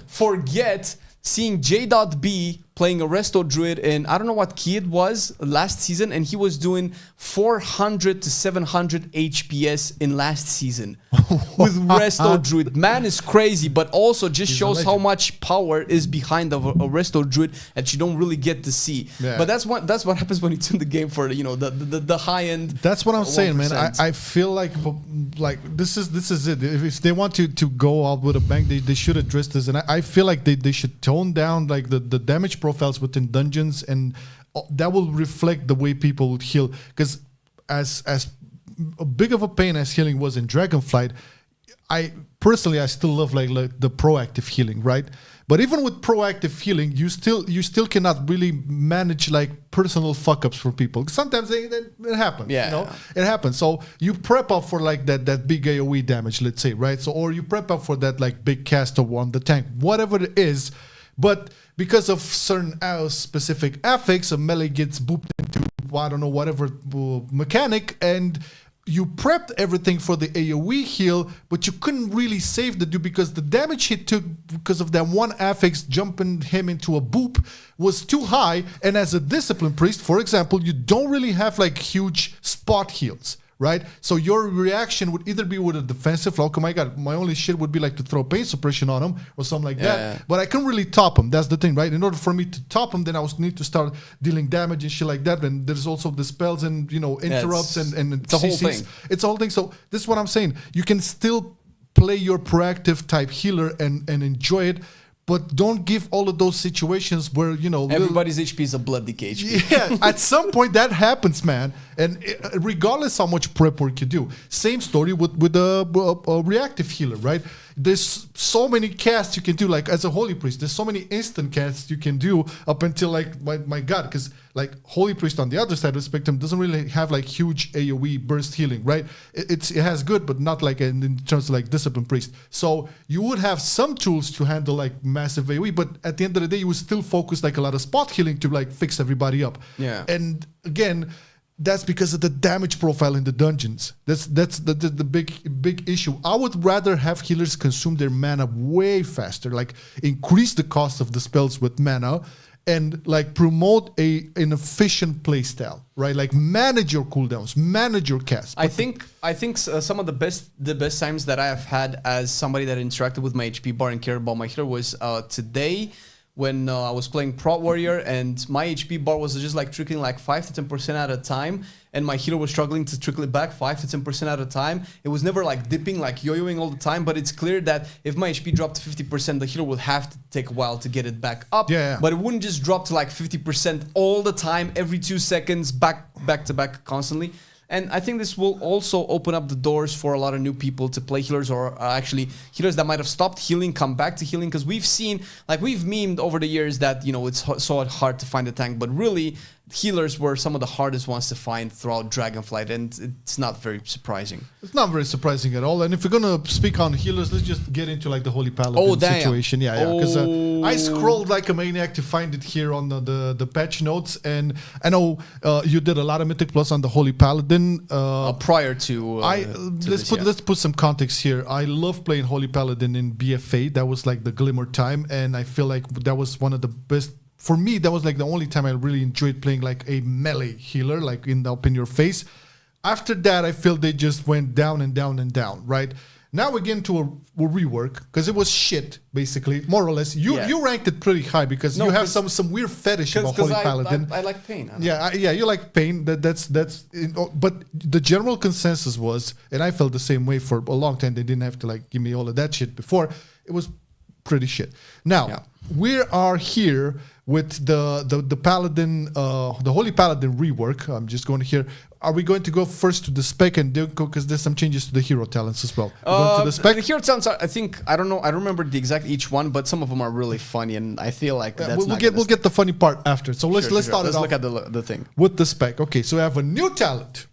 forget seeing J.B playing a Resto Druid in, I don't know what key it was last season, and he was doing 400 to 700 HPS in last season with Resto Druid. Man is crazy, but also just shows how much power is behind a Resto Druid that you don't really get to see. Yeah. But that's what happens when you tune the game for the high end. That's what I'm saying, man. I feel like this is it. If they want to go out with a bang, they should address this, and I feel like they should tone down like the damage profiles within dungeons, and that will reflect the way people would heal. Because as big of a pain as healing was in Dragonflight, I still love like the proactive healing, right? But even with proactive healing, you still cannot really manage like personal fuck ups for people. Sometimes it happens. Yeah. It happens. So you prep up for like that big AoE damage, let's say, right? So or you prep up for that like big caster on the tank, whatever it is. But because of certain specific affix, a melee gets booped into, I don't know, whatever mechanic, and you prepped everything for the AoE heal, but you couldn't really save the dude because the damage he took because of that one affix jumping him into a boop was too high. And as a Discipline Priest, for example, you don't really have like huge spot heals. Right? So your reaction would either be with a defensive, like, oh my God, my only shit would be like to throw pain suppression on him or something like that. Yeah. But I couldn't really top him. That's the thing, right? In order for me to top him, then I would need to start dealing damage and shit like that. And there's also the spells and, interrupts and it's a whole thing. It's a whole thing. So this is what I'm saying. You can still play your proactive type healer and enjoy it, but don't give all of those situations where, everybody's HP is a blood decay HP. Yeah, at some point that happens, man. And regardless how much prep work you do, same story with a reactive healer, right? There's so many casts you can do, like as a Holy Priest, there's so many instant casts you can do up until like, my God, because like Holy Priest on the other side of the spectrum doesn't really have like huge AoE burst healing, right? It has good, but not like in terms of like Discipline Priest. So you would have some tools to handle like massive AoE, but at the end of the day, you would still focus like a lot of spot healing to like fix everybody up. Yeah. And again, that's because of the damage profile in the dungeons. That's the big issue. I would rather have healers consume their mana way faster, like increase the cost of the spells with mana, and like promote an efficient playstyle, right? Like manage your cooldowns, manage your casts. I think some of the best times that I have had as somebody that interacted with my HP bar and cared about my healer was today, when I was playing Prot Warrior and my HP bar was just like trickling like 5 to 10% at a time, and my healer was struggling to trickle it back 5 to 10% at a time. It was never like dipping, like yo-yoing all the time, but it's clear that if my HP dropped to 50%, the healer would have to take a while to get it back up. Yeah. But it wouldn't just drop to like 50% all the time, every 2 seconds, back to back constantly. And I think this will also open up the doors for a lot of new people to play healers, or actually healers that might have stopped healing, come back to healing. Because we've seen, like we've memed over the years that, you know, it's so hard to find a tank. But really, healers were some of the hardest ones to find throughout Dragonflight. And it's not very surprising. It's not very surprising at all. And if we're going to speak on healers, let's just get into like the Holy Paladin situation. Yeah. Because I scrolled like a maniac to find it here on the patch notes. And I know you did a lot of Mythic Plus on the Holy Paladin. Prior to let's put some context here. I love playing Holy Paladin in BFA. That was like the glimmer time, and I feel like that was one of the best. For me, that was like the only time I really enjoyed playing like a melee healer, like up in your face. After that, I feel they just went down and down and down, right? Now we get into a rework, because it was shit, basically, more or less. You ranked it pretty high because you have some weird fetish about Holy Paladin. I like pain. You like pain. That's. But the general consensus was, and I felt the same way for a long time. They didn't have to like give me all of that shit before. It was pretty shit. Now we are here with the Paladin, the Holy Paladin rework. I'm just going to here. Are we going to go first to the spec and then go, because there's some changes to the hero talents as well? Going to the spec. The hero talents are, I don't know. I don't remember the exact each one, but some of them are really funny, and I feel like we'll get the funny part after. So let's start it off. Let's look at the thing with the spec. Okay, so we have a new talent,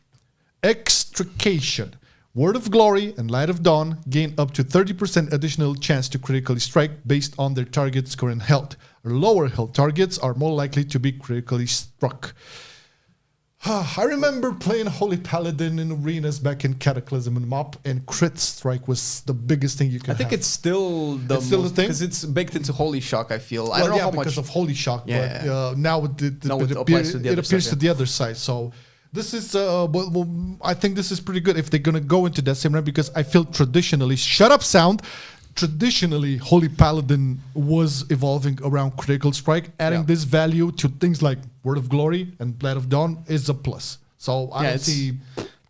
Extrication. Word of Glory and Light of Dawn gain up to 30% additional chance to critically strike based on their target's current health. Lower health targets are more likely to be critically struck. I remember playing Holy Paladin in arenas back in Cataclysm and MoP, and crit strike was the biggest thing you could have. I think it's still the thing, because it's baked into Holy Shock, I feel. I don't know how much. Because of Holy Shock, but now it appears to the other side. So this is, I think this is pretty good if they're going to go into that same round, because I feel traditionally, shut up sound, traditionally Holy Paladin was evolving around critical strike. Adding this value to things like Word of Glory and Light of Dawn is a plus. So I don't see...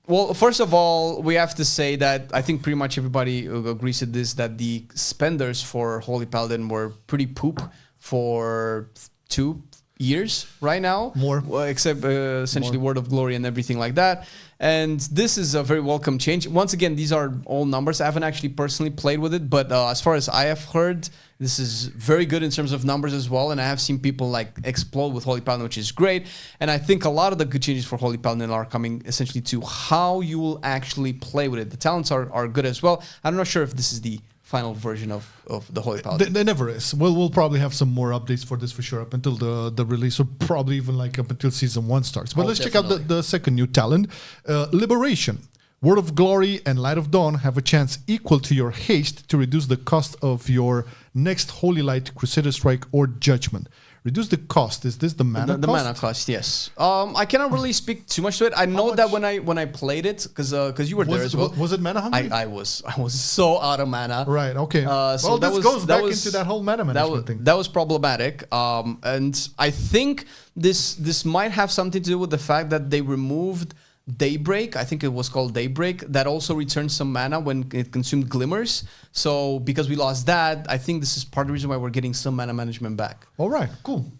Well, first of all, we have to say that I think pretty much everybody agrees with this, that the spenders for Holy Paladin were pretty poop for 2 years right now. More. Except essentially Word of Glory and everything like that. And this is a very welcome change. Once again, these are all numbers. I haven't actually personally played with it, but as far as I have heard, this is very good in terms of numbers as well. And I have seen people like explode with Holy Paladin, which is great. And I think a lot of the good changes for Holy Paladin are coming essentially to how you will actually play with it. The talents are good as well. I'm not sure if this is the final version of the Holy Paladin. There never is. We'll probably have some more updates for this for sure up until the release, or probably even like up until Season 1 starts. But let's check out the second new talent, Liberation. Word of Glory and Light of Dawn have a chance equal to your haste to reduce the cost of your next Holy Light, Crusader Strike, or Judgment. Reduce the cost. Is this the mana cost? The mana cost, yes. I cannot really speak too much to it. I know that when I played it, because you were there as well. Was it mana hungry? I was so out of mana. Right. Okay. So this goes back into that whole mana management thing. That was problematic. And I think this might have something to do with the fact that they removed Daybreak. I think it was called Daybreak. That also returns some mana when it consumed glimmers. So because we lost that, I think this is part of the reason why we're getting some mana management back. All right, cool.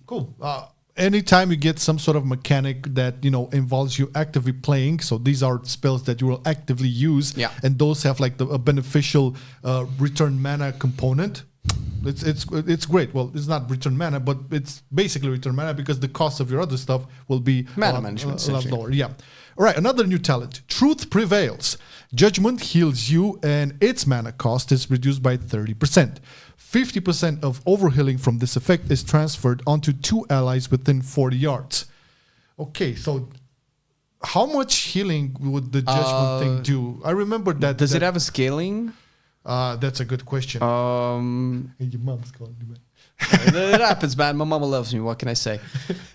anytime you get some sort of mechanic that involves you actively playing, so these are spells that you will actively use, and those have like a beneficial return mana component. It's great. Well, it's not return mana, but it's basically return mana because the cost of your other stuff will be mana management a lot lower. Yeah. All right. Another new talent: Truth Prevails. Judgment heals you, and its mana cost is reduced by 30%. 50% of overhealing from this effect is transferred onto 2 allies within 40 yards. Okay, so how much healing would the Judgment thing do? I remember that. Does it have a scaling? That's a good question. Your mom's calling you, man. It happens, man. My mama loves me. What can I say?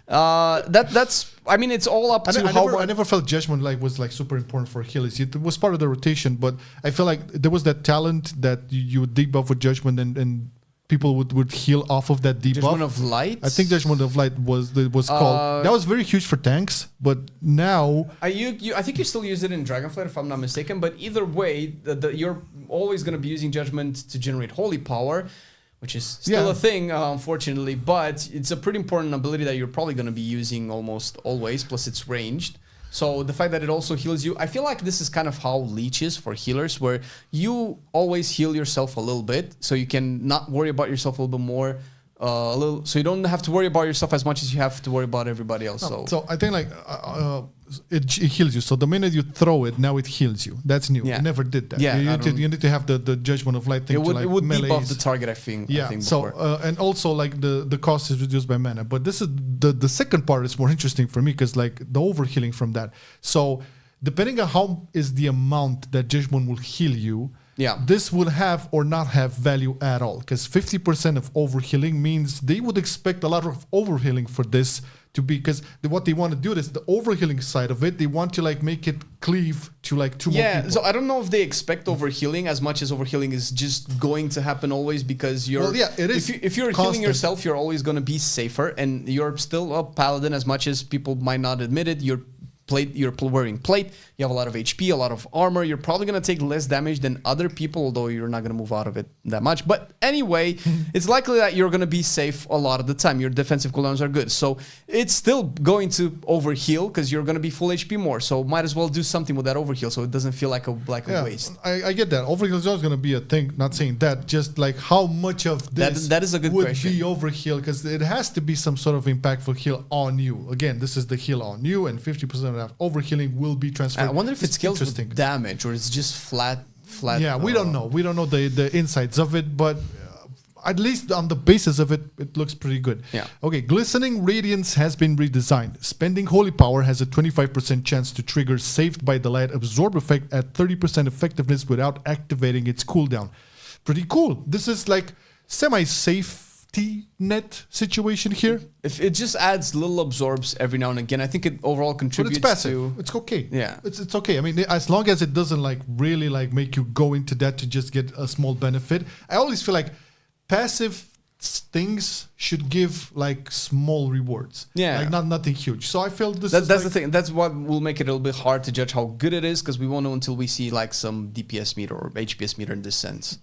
That's. I mean, it's all up to how. I never felt Judgment was super important for healers. It was part of the rotation, but I feel like there was that talent that you would debuff with Judgment, and people would heal off of that debuff. Judgment of Light. I think Judgment of Light was called. That was very huge for tanks, but now I think you still use it in Dragonflight, if I'm not mistaken. But either way, you're always going to be using Judgment to generate holy power, which is still a thing, unfortunately, but it's a pretty important ability that you're probably going to be using almost always, plus it's ranged. So the fact that it also heals you, I feel like this is kind of how Leech is for healers, where you always heal yourself a little bit, so you can not worry about yourself a little bit more, so you don't have to worry about yourself as much as you have to worry about everybody else. So I think like it heals you. So the minute you throw it, now it heals you. That's new. It never did that. Yeah, you need to have the Judgment of Light thing. It would debuff the target, I think. Yeah. I think so and also like the cost is reduced by mana. But this is the second part is more interesting for me because like the overhealing from that. So depending on how is the amount that Judgment will heal you. Yeah, this would have or not have value at all because 50% of overhealing means they would expect a lot of overhealing for this to be because what they want to do is the overhealing side of it. They want to like make it cleave to like two more people. So I don't know if they expect overhealing as much as overhealing is just going to happen always because you're. Well, yeah, it is. If you're healing yourself, you're always going to be safer, and you're still a paladin as much as people might not admit it. You're wearing plate, you have a lot of HP, a lot of armor, you're probably going to take less damage than other people, although you're not going to move out of it that much. But anyway, it's likely that you're going to be safe a lot of the time. Your defensive cooldowns are good. So it's still going to overheal because you're going to be full HP more. So might as well do something with that overheal so it doesn't feel like a waste. I get that. Overheal is always going to be a thing, not saying that, just like how much of this that is a good would question. Be overheal because it has to be some sort of impactful heal on you. Again, this is the heal on you and 50% of that overhealing will be transferred. I wonder if it scales with damage or it's just flat. Yeah, we don't know. We don't know the insides of it, but at least on the basis of it, it looks pretty good. Yeah. Okay, Glistening Radiance has been redesigned. Spending Holy Power has a 25% chance to trigger Saved by the Light Absorb effect at 30% effectiveness without activating its cooldown. Pretty cool. This is like semi-safe net situation here. If it just adds little absorbs every now and again, I think it overall contributes but it's passive. to. It's okay. Yeah, it's okay. I mean, as long as it doesn't like really like make you go into that to just get a small benefit. I always feel like passive things should give like small rewards. Yeah, like nothing huge. So I feel that's the thing. That's what will make it a little bit hard to judge how good it is because we won't know until we see like some DPS meter or HPS meter in this sense.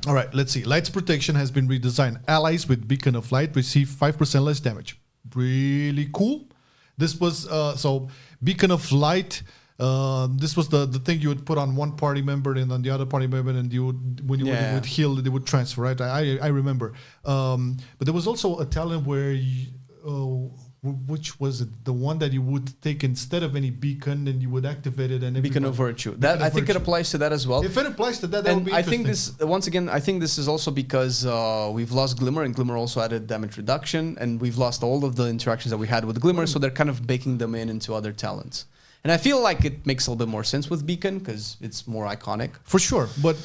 All right, let's see. Light's protection has been redesigned. Allies with Beacon of Light receive 5% less damage. Really cool. This was so Beacon of Light. This was the thing you would put on one party member and on the other party member, and you would when you would heal, they would transfer. Right? I remember. But there was also a talent where. Which was it? The one that you would take instead of any beacon and you would activate it and Beacon of Virtue. That I think it applies to that as well. If it applies to that, that would be interesting. I think this once again. I think this is also because we've lost Glimmer and Glimmer also added damage reduction, and we've lost all of the interactions that we had with Glimmer, so they're kind of baking them into other talents. And I feel like it makes a little bit more sense with Beacon because it's more iconic. For sure, but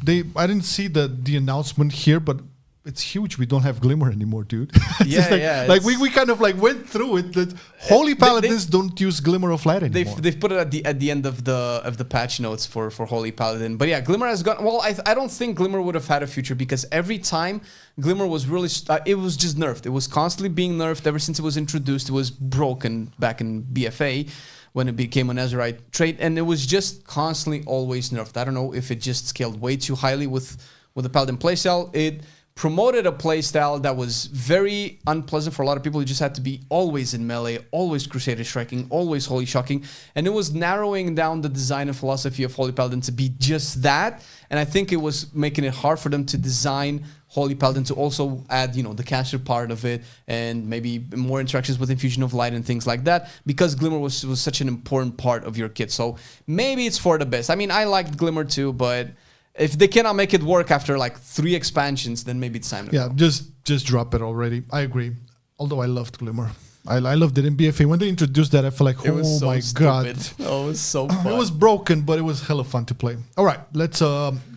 I didn't see the announcement here, but. It's huge. We don't have Glimmer anymore, dude. Like we kind of like went through it. That Holy Paladins don't use Glimmer of Light anymore. They've put it at the end of the patch notes for Holy Paladin. But yeah, Glimmer has gone. Well, I don't think Glimmer would have had a future because every time Glimmer was really it was just nerfed. It was constantly being nerfed ever since it was introduced. It was broken back in BFA when it became a Nazarite trait, and it was just constantly always nerfed. I don't know if it just scaled way too highly with the Paladin playstyle. It promoted a playstyle that was very unpleasant for a lot of people. You just had to be always in melee, always Crusader striking, always Holy Shocking. And it was narrowing down the design and philosophy of Holy Paladin to be just that. And I think it was making it hard for them to design Holy Paladin to also add, the caster part of it and maybe more interactions with Infusion of Light and things like that, because Glimmer was such an important part of your kit. So maybe it's for the best. I mean, I liked Glimmer too, but if they cannot make it work after like 3 expansions, then maybe it's time to go. just drop it already. I agree. Although I loved Glimmer. I loved it in BFA. When they introduced that, I felt like, oh my god. Oh, it was so fun. It was broken, but it was hella fun to play. All right, let's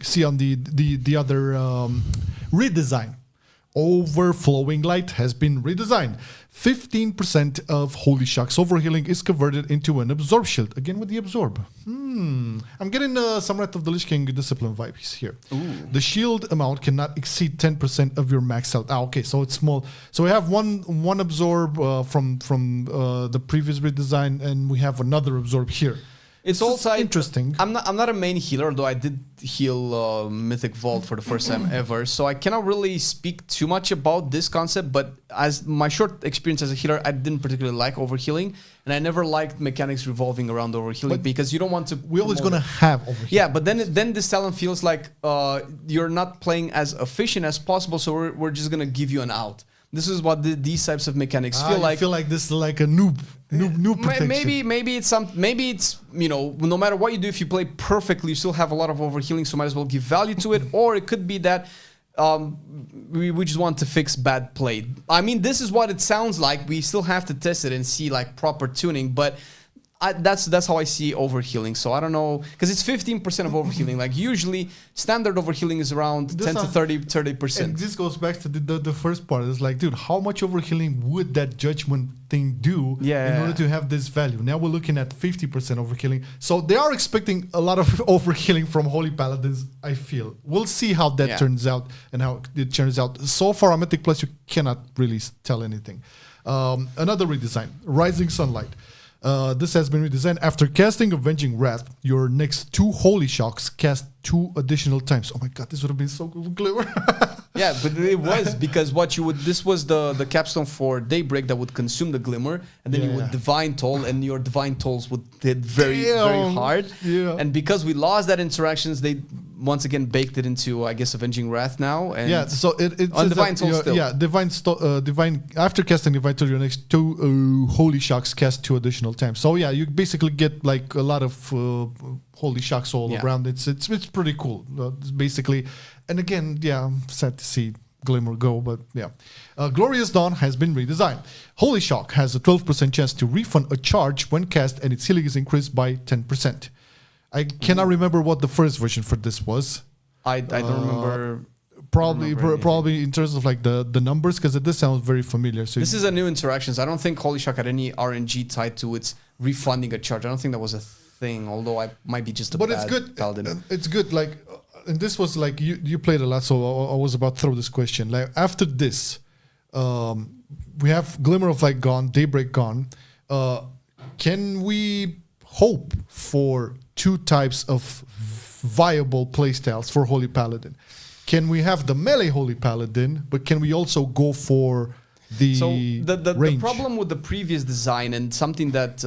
see on the other redesign. Overflowing Light has been redesigned. 15% of Holy Shock's overhealing is converted into an Absorb Shield. Again with the Absorb. I'm getting some Wrath of the Lich King Discipline vibes here. Ooh. The shield amount cannot exceed 10% of your max health. Okay, so it's small. So we have one Absorb from the previous redesign, and we have another Absorb here. It's also interesting. I'm not a main healer, though I did heal Mythic Vault for the first time ever, so I cannot really speak too much about this concept, but as my short experience as a healer, I didn't particularly like overhealing, and I never liked mechanics revolving around overhealing, because you don't want to... We're always going to have overhealing. Yeah, but then this talent feels like you're not playing as efficient as possible, so we're just going to give you an out. This is what these types of mechanics feel like. I feel like this is like a noob protection. Maybe it's no matter what you do, if you play perfectly, you still have a lot of overhealing, so might as well give value to it. Or it could be that we just want to fix bad play. I mean, this is what it sounds like. We still have to test it and see like proper tuning, but that's how I see overhealing. So I don't know, because it's 15% of overhealing. Like usually standard overhealing is around 10 to 30%. And this goes back to the first part. It's like, dude, how much overhealing would that judgment thing do in order to have this value? Now we're looking at 50% overhealing. So they are expecting a lot of overhealing from Holy Paladins, I feel. We'll see how that turns out and how it turns out. So far on Mythic Plus, you cannot really tell anything. Another redesign, Rising Sunlight. This has been redesigned. After casting Avenging Wrath, your next 2 Holy Shocks cast 2 additional times. Oh my god, this would have been so clever. Yeah, but it was because this was the capstone for Daybreak that would consume the Glimmer, and then you would Divine Toll, and your Divine Tolls would hit very hard. Yeah. And because we lost that interactions, they once again baked it into, I guess, Avenging Wrath now. And so it's on Divine Toll still. Yeah, Divine. After casting Divine Toll, your next 2 Holy Shocks cast 2 additional times. So yeah, you basically get like a lot of Holy Shocks all around. It's pretty cool. Basically, and again, I'm sad to see Glimmer go, but yeah. Glorious Dawn has been redesigned. Holy Shock has a 12% chance to refund a charge when cast, and its healing is increased by 10%. I cannot remember what the first version for this was. I don't remember. Probably in terms of like the numbers, because this sounds very familiar. So this is a new interactions. I don't think Holy Shock had any RNG tied to its refunding a charge. I don't think that was a thing, although I might be just a bad it's good. Paladin. It's good. Like, and this was like you played a lot, so I was about to throw this question. Like after this, we have Glimmer of Light gone, Daybreak gone. Can we hope for 2 types of viable playstyles for Holy Paladin? Can we have the melee Holy Paladin, but can we also go for the the problem with the previous design, and something that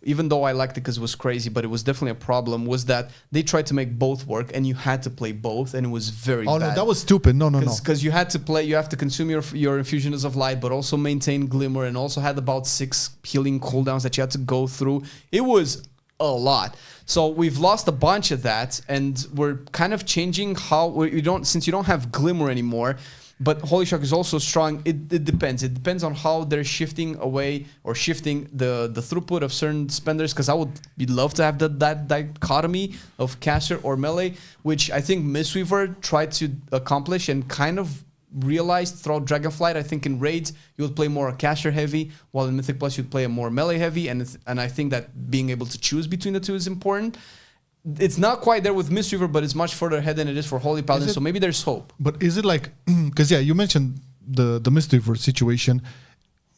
even though I liked it because it was crazy, but it was definitely a problem, was that they tried to make both work, and you had to play both, and it was very bad. No, that was stupid. No. Because you had to play, you have to consume your infusions of light, but also maintain Glimmer, and also had about 6 healing cooldowns that you had to go through. It was a lot. So we've lost a bunch of that, and we're kind of changing how since you don't have Glimmer anymore. But Holy Shock is also strong. It depends. It depends on how they're shifting away or shifting the throughput of certain spenders. Because I would love to have that dichotomy of caster or melee, which I think Mistweaver tried to accomplish and kind of realized throughout Dragonflight. I think in raids you would play more caster heavy, while in Mythic Plus you'd play a more melee heavy. And I think that being able to choose between the two is important. It's not quite there with Mistweaver, but it's much further ahead than it is for Holy Paladin, so maybe there's hope. But is it like, because you mentioned the Mistweaver situation,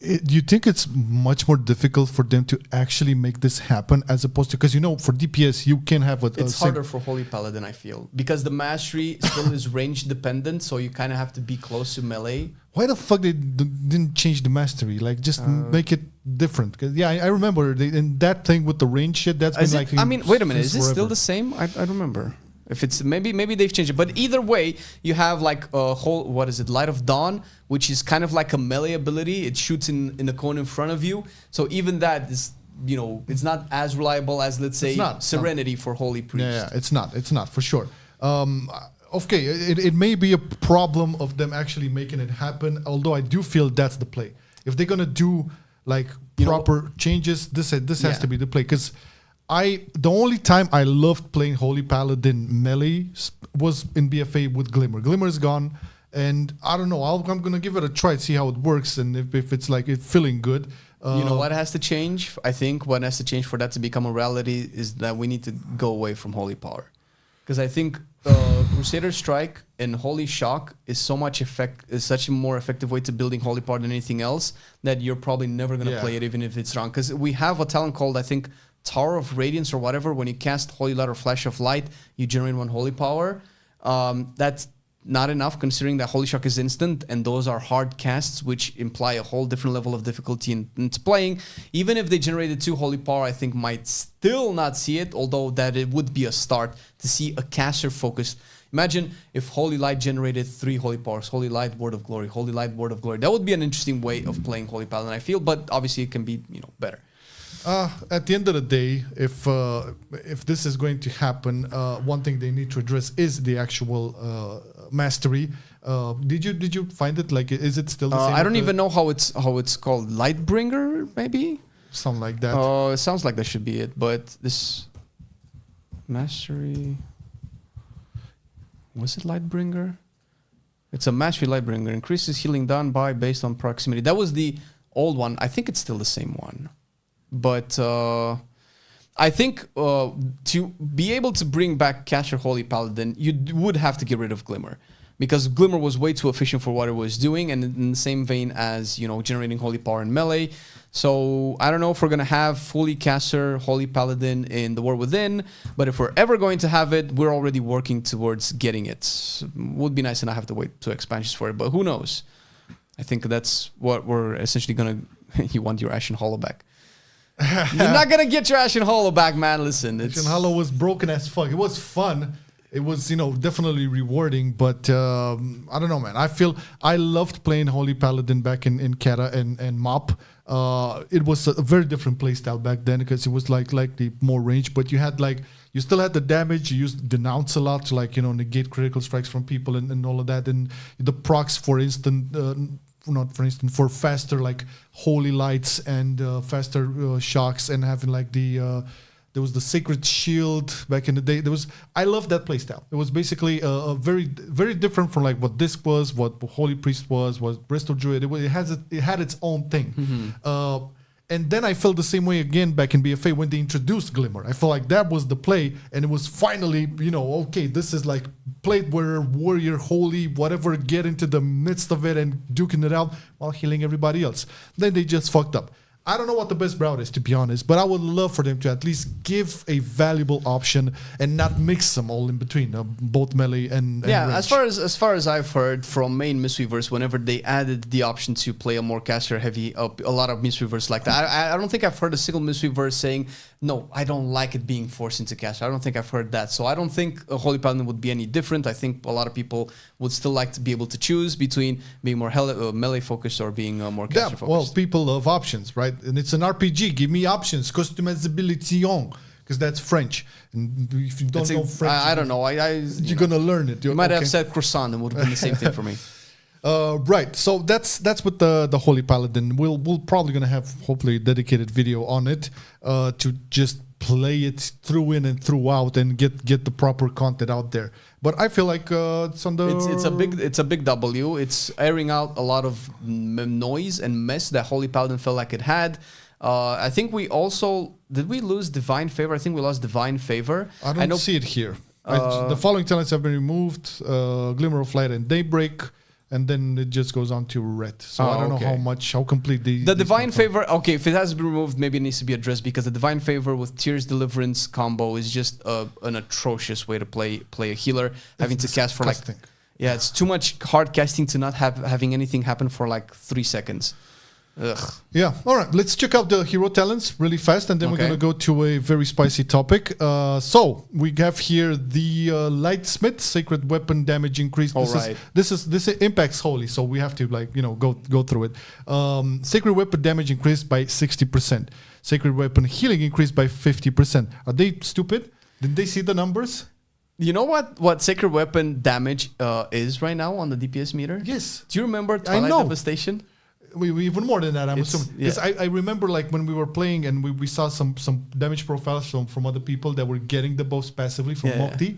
Do you think it's much more difficult for them to actually make this happen as opposed to, because for DPS you can have it's harder for Holy Paladin, I feel, because the mastery still is range dependent, so you kind of have to be close to melee. Why the fuck they didn't change the mastery? Like just make it different. Because I remember in that thing with the range shit. That's been like. I mean, wait a minute. Is it forever. still the same? I don't remember. If it's maybe they've changed it, but either way, you have like a whole Light of Dawn, which is kind of like a melee ability. It shoots in a cone in front of you, so even that is it's not as reliable as, let's say, Serenity for Holy Priest. Yeah, it's not for sure. Okay, it may be a problem of them actually making it happen. Although I do feel that's the play. If they're gonna do like proper changes, this has to be the play, because. The only time I loved playing Holy Paladin melee was in BFA with Glimmer. Glimmer is gone, and I don't know. I'm gonna give it a try, see how it works, and if it's like it's feeling good. What has to change? I think what has to change for that to become a reality is that we need to go away from Holy Power, because I think Crusader Strike and Holy Shock is such a more effective way to building Holy Power than anything else that you're probably never gonna play it, even if it's wrong. Because we have a talent called, I think, Tower of Radiance or whatever. When you cast Holy Light or Flash of Light, you generate 1 Holy Power. That's not enough, considering that Holy Shock is instant, and those are hard casts, which imply a whole different level of difficulty into playing. Even if they generated 2 Holy Power, I think might still not see it, although that it would be a start to see a caster focused. Imagine if Holy Light generated 3 Holy Powers: Holy Light, Word of Glory, Holy Light, Word of Glory. That would be an interesting way of playing Holy Paladin, I feel, but obviously it can be better. At the end of the day, if this is going to happen, one thing they need to address is the actual mastery. Did you find it, like, is it still the same? I don't even know how it's called. Lightbringer, maybe? Something like that. It sounds like that should be it, but this mastery, was it Lightbringer? It's a mastery Lightbringer. Increases healing done by based on proximity. That was the old one. I think it's still the same one. But I think to be able to bring back Caster Holy Paladin, you would have to get rid of Glimmer, because Glimmer was way too efficient for what it was doing, and in the same vein as generating Holy Power in melee. So I don't know if we're gonna have fully Caster Holy Paladin in the War Within, but if we're ever going to have it, we're already working towards getting it. Would be nice to not have to wait 2 expansions for it, but who knows? I think that's what we're essentially gonna. You want your Ashen Hollow back. You're not gonna get your Ashen Hollow back, man. Listen, Ashen Hollow was broken as fuck. It was fun. It was, definitely rewarding, but I don't know, man. I loved playing Holy Paladin back in Kata and MOP. It was a very different playstyle back then, because it was like the more range, but you still had the damage. You used Denounce a lot to negate critical strikes from people and all of that, and the procs, for instance. For faster Holy Lights and faster shocks, and having there was the Sacred Shield back in the day. I love that playstyle. It was basically a very, very different from what this was, what Holy Priest was Bristol Druid. It had its own thing. Mm-hmm. And then I felt the same way again back in BFA when they introduced Glimmer. I felt like that was the play, and it was finally, okay, this is plate where warrior, holy, whatever, get into the midst of it and duking it out while healing everybody else. Then they just fucked up. I don't know what the best route is, to be honest, but I would love for them to at least give a valuable option and not mix them all in between, both melee and range. As far as I've heard from main Mistweavers, whenever they added the option to play a more caster heavy, a lot of Mistweavers like that. I don't think I've heard a single Mistweaver saying, no, I don't like it being forced into caster. I don't think I've heard that. So I don't think a Holy Paladin would be any different. I think a lot of people would still like to be able to choose between being more melee focused or being more caster focused. Well, people love options, right? And it's an RPG. Give me options. Customizability, because that's French. And if you don't know French, I don't know. You're gonna learn it. You might have said croissant, and would have been the same thing for me. Right. So that's with the Holy Paladin. We'll probably gonna have hopefully a dedicated video on it to just play it through in and throughout and get the proper content out there. But I feel like it's on the. It's a big W. It's airing out a lot of noise and mess that Holy Paladin felt like it had. I think we did we lose Divine Favor? I think we lost Divine Favor. I don't see it here. The following talents have been removed: Glimmer of Light and Daybreak. and then it just goes on to red. So I don't know how complete the divine favor. Okay, if it has been removed, maybe it needs to be addressed, because the divine favor with Tears Deliverance combo is just an atrocious way to play a healer, having to cast for like it's too much hard casting to not having anything happen for like 3 seconds. Ugh. Yeah. All right. Let's check out the hero talents really fast, and then we're gonna go to a very spicy topic. So we have here the Lightsmith sacred weapon damage increase. This impacts holy, so we have to go through it. Sacred weapon damage increased by 60%. Sacred weapon healing increased by 50%. Are they stupid? Did they see the numbers? You know what sacred weapon damage is right now on the DPS meter? Yes. Do you remember Twilight Devastation? We even more than that, I'm assuming. Because I remember like when we were playing and we saw some damage profiles from other people that were getting the buffs passively from Mokti.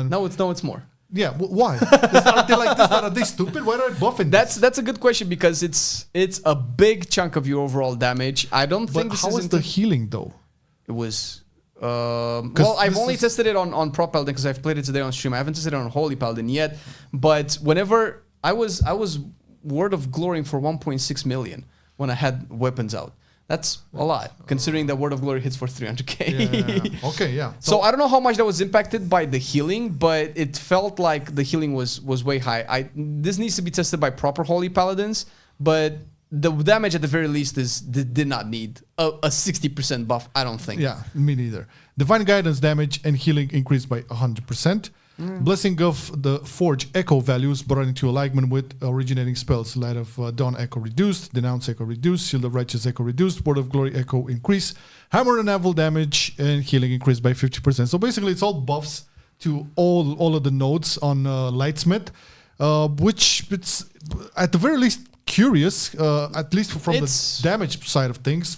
No, it's more. Yeah, why? Are they like this? Are they stupid? Why are they buffing? That's a good question, because it's a big chunk of your overall damage. I don't think. But how is the healing though? It was. Well, I've only tested it on Pro Paladin because I've played it today on stream. I haven't tested it on Holy Paladin yet. But whenever I was Word of Glory for 1.6 million when I had weapons out. That's a lot, considering that Word of Glory hits for 300k. Yeah. Okay, yeah. So I don't know how much that was impacted by the healing, but it felt like the healing was way high. This needs to be tested by proper Holy Paladins, but the damage at the very least did not need a 60% buff, I don't think. Yeah, me neither. Divine Guidance damage and healing increased by 100%. Blessing of the Forge echo values brought into alignment with originating spells. Light of Dawn echo reduced, Denounce echo reduced, Shield of Righteous echo reduced, Word of Glory echo increase, Hammer and Navel damage and healing increased by 50%. So basically it's all buffs to all of the nodes on Lightsmith, which it's at the very least curious, at least from the damage side of things.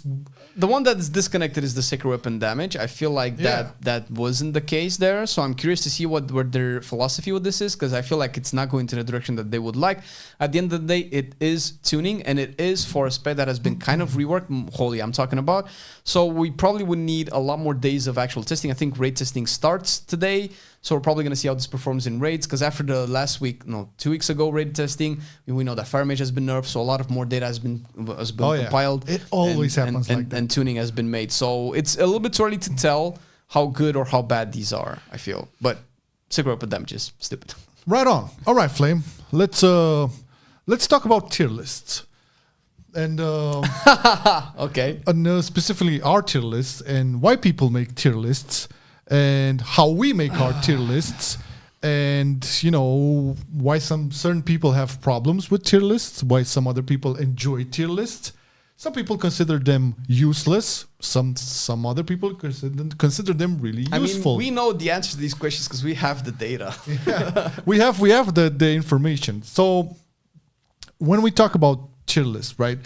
The one that's disconnected is the sacred weapon damage. I feel like that wasn't the case there. So I'm curious to see what their philosophy with this is, because I feel like it's not going to the direction that they would like. At the end of the day, it is tuning, and it is for a spec that has been kind of reworked. Holy, I'm talking about. So we probably would need a lot more days of actual testing. I think raid testing starts today. So we're probably going to see how this performs in raids, because after the 2 weeks ago raid testing, we know that Fire Mage has been nerfed, so a lot of more data has been compiled. It always happens like that. And tuning has been made. So it's a little bit too early to tell how good or how bad these are, I feel. But sacred weapon damage is stupid. Right on. All right, Flame. Let's talk about tier lists. And okay. And specifically our tier lists and why people make tier lists, and how we make our tier lists, and why some certain people have problems with tier lists, why some other people enjoy tier lists. Some people consider them useless. Some other people consider them really useful. I mean, we know the answer to these questions because we have the data. Yeah. we have the information. So when we talk about tier lists, right?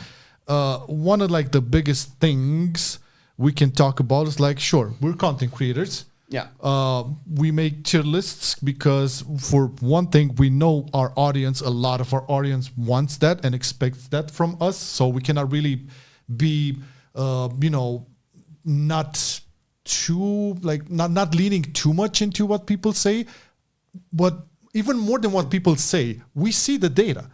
One of like the biggest things we can talk about is like, sure, we're content creators. Yeah. We make tier lists because, for one thing, we know our audience, a lot of our audience wants that and expects that from us. So we cannot really be, not too, not leaning too much into what people say. But even more than what people say, we see the data.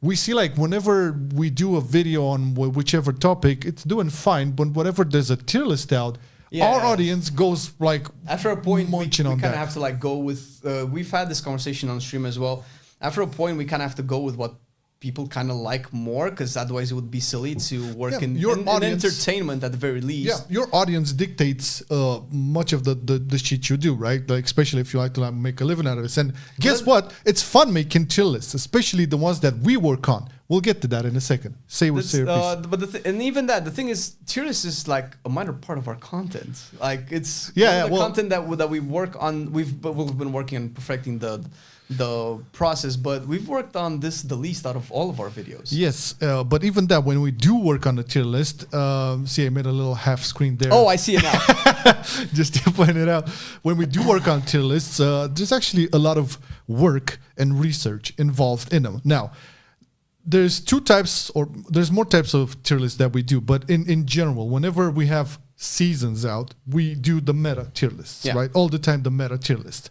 We see like whenever we do a video on whichever topic, it's doing fine. But whenever there's a tier list out, our audience goes like after a point we kind of that. have to like go with we've had this conversation on stream as well. After a point we kind of have to go with what people kind of like more, because otherwise it would be silly to work in entertainment at the very least. Yeah, your audience dictates much of the shit you do, right? Like especially if you like to make a living out of this. And guess what? It's fun making tier lists, especially the ones that we work on. We'll get to that in a second. But and even that, the thing is, tier list is like a minor part of our content. Like it's content that we work on. We've been working on perfecting the process, but we've worked on this the least out of all of our videos. Yes, but even that, when we do work on the tier list, see, I made a little half screen there. Oh, I see it now. Just to point it out. When we do work on tier lists, there's actually a lot of work and research involved in them. Now, there's there's more types of tier lists that we do, but in general, whenever we have seasons out, we do the meta tier lists, right? All the time, the meta tier list.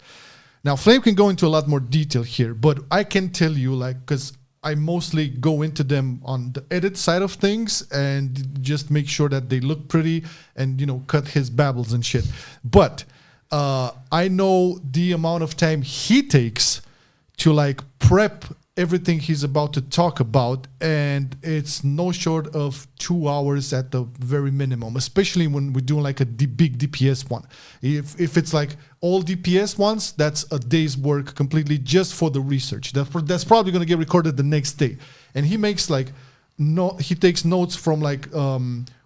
Now, Flame can go into a lot more detail here, but I can tell you, like, because I mostly go into them on the edit side of things and just make sure that they look pretty and, you know, cut his babbles and shit. But I know the amount of time he takes to like prep everything he's about to talk about, and it's no short of 2 hours at the very minimum, especially when we're doing like a big DPS one. If it's like all DPS ones, that's a day's work completely just for the research. That's probably going to get recorded the next day. And he makes like he takes notes from like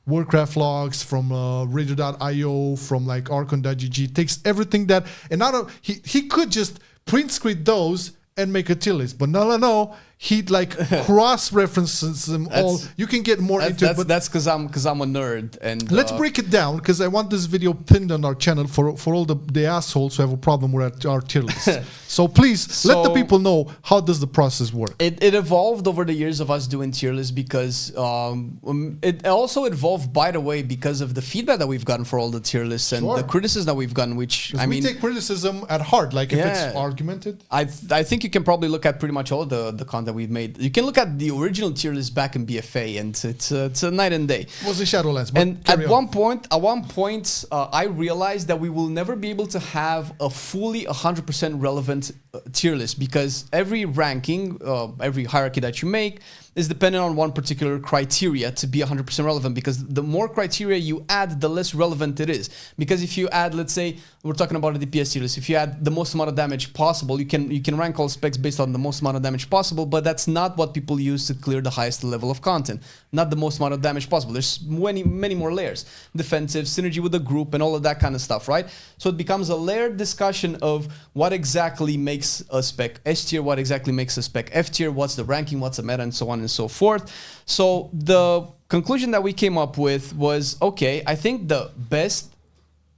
Warcraft logs, from radio.io, from like archon.gg, takes everything that, and he could just print screen those and make a tier list, but no, he like cross references them all. You can get more into it, but that's because I'm a nerd. And let's break it down, because I want this video pinned on our channel for all the assholes who have a problem with our tier list. So please let the people know, how does the process work? It evolved over the years of us doing tier lists, because it also evolved, by the way, because of the feedback that we've gotten for all the tier lists and the criticism that we've gotten. Which I mean, we take criticism at heart, like if it's argumented. I think you can probably look at pretty much all the content we've made. You can look at the original tier list back in BFA, and it's a night and day. It was a Shadowlands. And at one point, I realized that we will never be able to have a fully 100% relevant tier list, because every ranking, every hierarchy that you make is dependent on one particular criteria to be 100% relevant, because the more criteria you add, the less relevant it is. Because if you add, let's say, we're talking about a DPS tier list, if you add the most amount of damage possible, you can rank all specs based on the most amount of damage possible, but that's not what people use to clear the highest level of content. Not the most amount of damage possible. There's many more layers. Defensive, synergy with the group, and all of that kind of stuff, right? So it becomes a layered discussion of what exactly makes a spec S tier, what exactly makes a spec F tier, what's the ranking, what's the meta, and so on and so forth. So the conclusion that we came up with was, okay, I think the best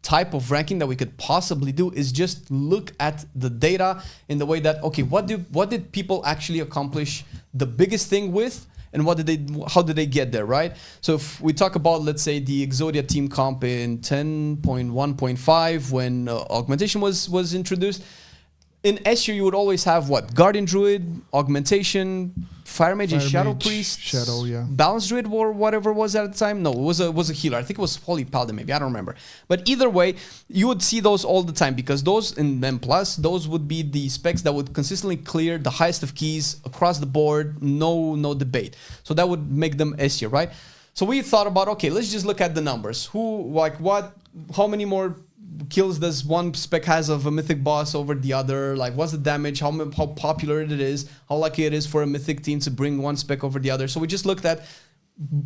type of ranking that we could possibly do is just look at the data in the way that, okay, what did people actually accomplish the biggest thing with, and how did they get there, right? So if we talk about, let's say, the Exodia team comp in 10.1.5, when augmentation was introduced, in S tier you would always have what? Guardian Druid, Augmentation, Fire Mage, and Shadow Priest, Balance Druid, or whatever it was at the time. No, it was a healer. I think it was Holy Paladin, maybe. I don't remember. But either way, you would see those all the time, because those in M+, those would be the specs that would consistently clear the highest of keys across the board, no debate. So that would make them S tier, right? So we thought about, okay, let's just look at the numbers. How many more kills does one spec has of a mythic boss over the other? Like, what's the damage, how popular it is, how likely it is for a mythic team to bring one spec over the other. So we just looked at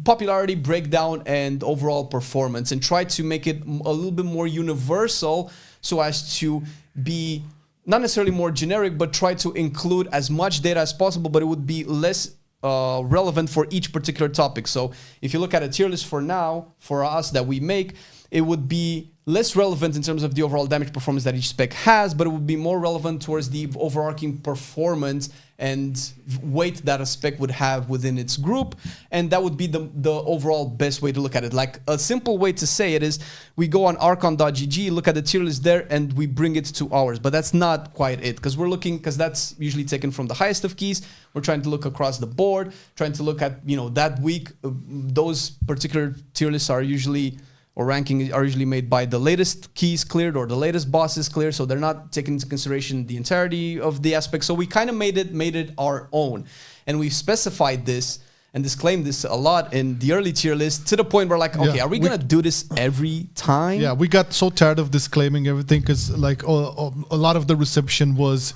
popularity, breakdown, and overall performance, and tried to make it a little bit more universal, so as to be not necessarily more generic, but try to include as much data as possible, but it would be less relevant for each particular topic. So if you look at a tier list for us that we make, it would be less relevant in terms of the overall damage performance that each spec has, but it would be more relevant towards the overarching performance and weight that a spec would have within its group. And that would be the overall best way to look at it. Like, a simple way to say it is, we go on archon.gg, look at the tier list there, and we bring it to ours. But that's not quite it, because that's usually taken from the highest of keys. We're trying to look across the board, trying to look at, that week. Those particular tier lists are usually, or rankings are usually made by the latest keys cleared or the latest bosses cleared, so they're not taking into consideration the entirety of the aspects. So we kind of made it our own, and we've specified this and disclaimed this a lot in the early tier list, to the point where, like, okay, are we gonna do this every time? Yeah, we got so tired of disclaiming everything, because like a lot of the reception was,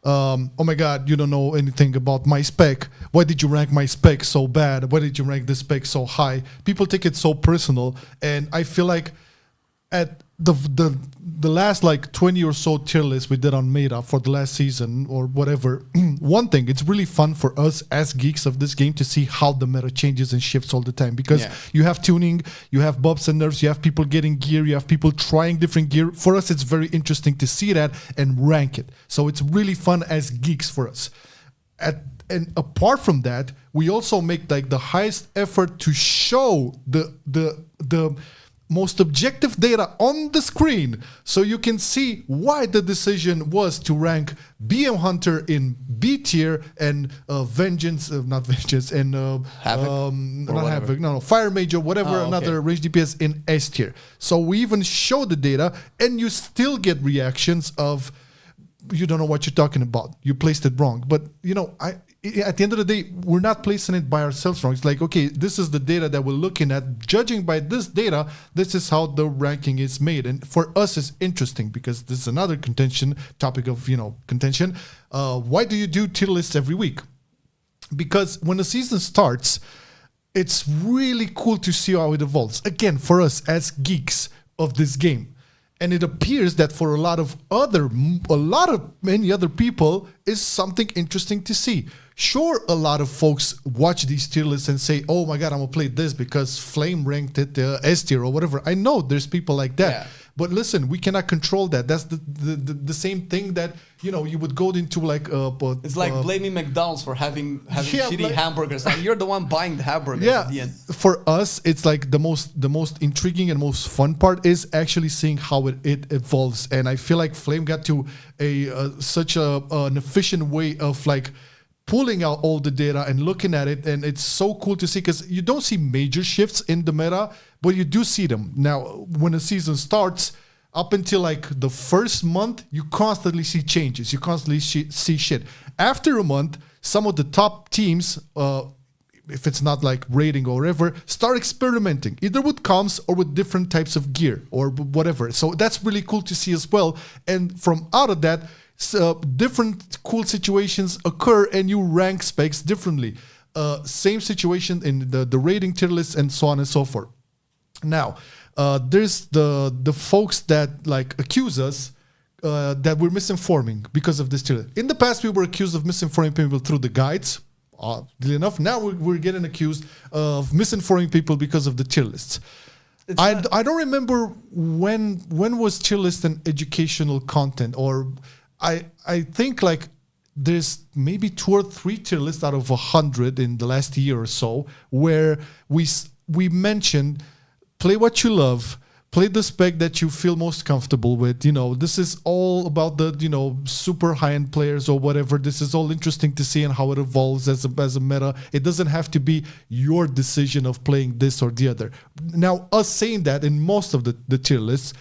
oh my God, you don't know anything about my spec. Why did you rank my spec so bad? Why did you rank this spec so high? People take it so personal, and I feel like at the last like 20 or so tier lists we did on Meta for the last season or whatever, one thing, it's really fun for us as geeks of this game to see how the meta changes and shifts all the time, because you have tuning, you have buffs and nerfs, you have people getting gear, you have people trying different gear. For us, it's very interesting to see that and rank it. So it's really fun as geeks for us. And apart from that, we also make like the highest effort to show the most objective data on the screen, so you can see why the decision was to rank BM Hunter in B tier and not Vengeance, and Havoc? not Havoc, no, Fire Mage or whatever, another range DPS in S tier. So we even show the data, and you still get reactions of, you don't know what you're talking about. You placed it wrong. But, at the end of the day, we're not placing it by ourselves wrong. It's like, okay, this is the data that we're looking at. Judging by this data, this is how the ranking is made. And for us, it's interesting because this is another topic of contention. Why do you do tier lists every week? Because when the season starts, it's really cool to see how it evolves. Again, for us as geeks of this game. And it appears that for many other people is something interesting to see. Sure, a lot of folks watch these tier lists and say, oh my God, I'm gonna play this because Flame ranked it S tier or whatever. I know there's people like that. Yeah. But listen, we cannot control that. That's the same thing that, you would go into like... it's like blaming McDonald's for having shitty hamburgers. Like, you're the one buying the hamburgers at the end. For us, it's like the most intriguing and most fun part is actually seeing how it evolves. And I feel like Flame got to such an efficient way of like pulling out all the data and looking at it. And it's so cool to see because you don't see major shifts in the meta, but you do see them. Now, when the season starts, up until like the first month, you constantly see changes. You constantly see shit. After a month, some of the top teams, if it's not like rating or whatever, start experimenting either with comms or with different types of gear or whatever. So that's really cool to see as well. And from out of that, different cool situations occur and you rank specs differently. Same situation in the rating tier list and so on and so forth. Now, there's the folks that like accuse us that we're misinforming because of this tier list. In the past, we were accused of misinforming people through the guides. Oddly enough, now we're getting accused of misinforming people because of the tier lists. I don't remember when was tier list an educational content, or I think like there's maybe 2 or 3 tier lists out of 100 in the last year or so where we mentioned play what you love, play the spec that you feel most comfortable with. This is all about the super high-end players or whatever. This is all interesting to see and how it evolves as a meta. It doesn't have to be your decision of playing this or the other. Now, us saying that in most of the tier lists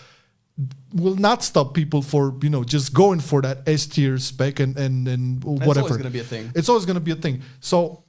will not stop people for just going for that S tier spec and whatever. It's always going to be a thing. It's always going to be a thing. So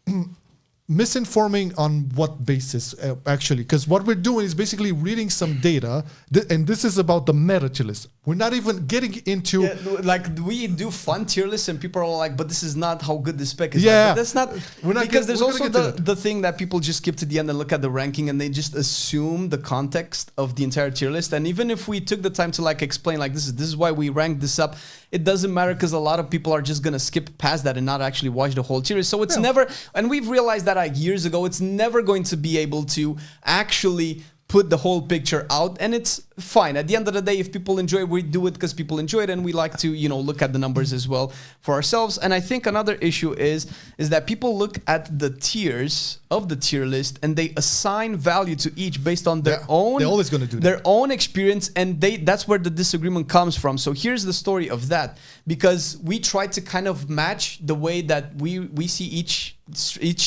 misinforming on what basis, actually? Because what we're doing is basically reading some data, and this is about the meta tier list. We're not even getting into... Yeah, like, we do fun tier lists, and people are like, but this is not how good this spec is. Yeah. Like, but that's not... Because there's also the thing that people just skip to the end and look at the ranking, and they just assume the context of the entire tier list. And even if we took the time to like explain, like, this is why we ranked this up, it doesn't matter because a lot of people are just going to skip past that and not actually watch the whole tier list. So it's never... And we've realized that years ago, it's never going to be able to actually put the whole picture out, and it's fine. At the end of the day, if people enjoy it, we do it because people enjoy it, and we like to, look at the numbers as well for ourselves. And I think another issue is that people look at the tiers of the tier list and they assign value to each based on their own. They're always going to do that. Their own experience, and that's where the disagreement comes from. So here's the story of that, because we try to kind of match the way that we see each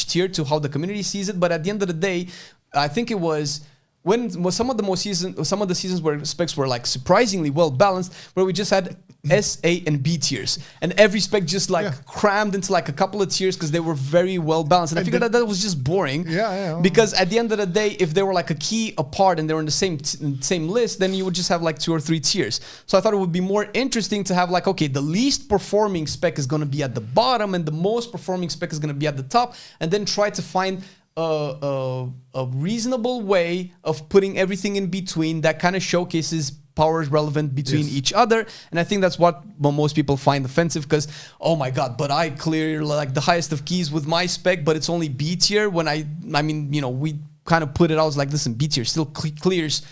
tier to how the community sees it. But at the end of the day, I think it was when some of the seasons where specs were like surprisingly well balanced, where we just had S, A, and B tiers, and every spec just like crammed into like a couple of tiers because they were very well balanced. And I figured that was just boring. Because at the end of the day, if they were like a key apart and they were in the same list, then you would just have like 2 or 3 tiers. So I thought it would be more interesting to have like, okay, the least performing spec is going to be at the bottom and the most performing spec is going to be at the top, and then try to find a reasonable way of putting everything in between that kind of showcases powers relevant between each other. And I think that's what most people find offensive, because, oh my God, but I clear like the highest of keys with my spec, but it's only B tier, when I mean, we kind of put it out like, listen, B tier still clears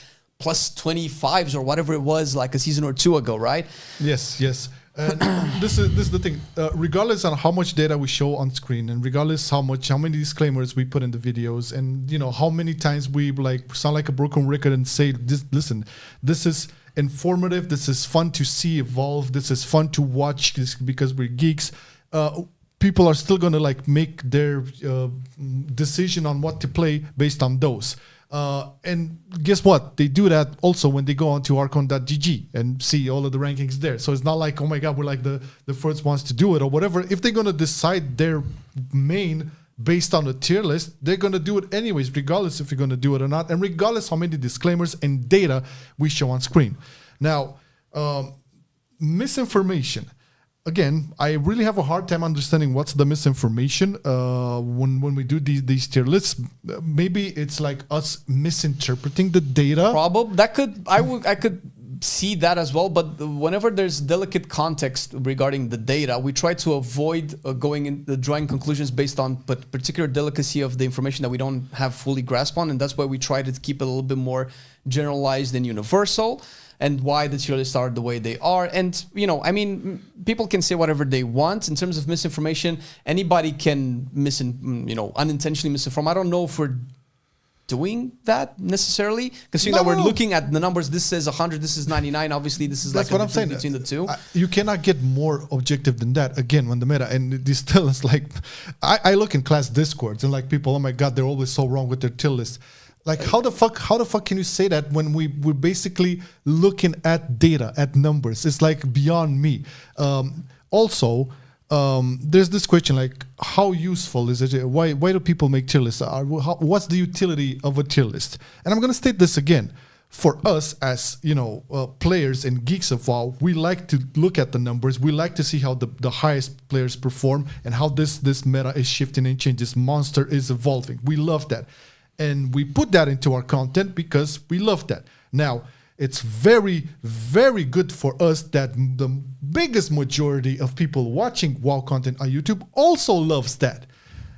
plus 25s or whatever it was like a season or 2 ago, right? Yes. And this is the thing. Regardless on how much data we show on screen, and regardless how many disclaimers we put in the videos, and how many times we like sound like a broken record and say, listen, this is informative. This is fun to see evolve. This is fun to watch because we're geeks. People are still gonna like make their decision on what to play based on those. And guess what? They do that also when they go onto archon.gg and see all of the rankings there. So it's not like, oh my God, we're like the first ones to do it or whatever. If they're going to decide their main based on the tier list, they're going to do it anyways, regardless if you're going to do it or not, and regardless how many disclaimers and data we show on screen. Now, misinformation. Again, I really have a hard time understanding what's the misinformation when we do these tier lists. Maybe it's like us misinterpreting the data. Probably I could see that as well. But whenever there's delicate context regarding the data, we try to avoid drawing conclusions based on particular delicacy of the information that we don't have fully grasp on, and that's why we try to keep it a little bit more generalized and universal. And why the tier lists are the way they are. And, people can say whatever they want. In terms of misinformation, anybody can unintentionally misinform. I don't know if we're doing that necessarily. Considering that we're looking at the numbers, this says 100, this is 99. Obviously, this is that's like what I'm saying. Between the two. You cannot get more objective than that. Again, when the meta, and this still is like, I look in class discords and like people, oh my God, they're always so wrong with their tier list. Like how the fuck can you say that when we're basically looking at data, at numbers? It's like beyond me. Also, there's this question like, how useful is it? Why do people make tier lists? What's the utility of a tier list? And I'm gonna state this again. For us as players and geeks of WoW, we like to look at the numbers. We like to see how the highest players perform and how this meta is shifting and changing. This monster is evolving. We love that. And we put that into our content because we love that. Now, it's very, very good for us that the biggest majority of people watching WoW content on YouTube also loves that.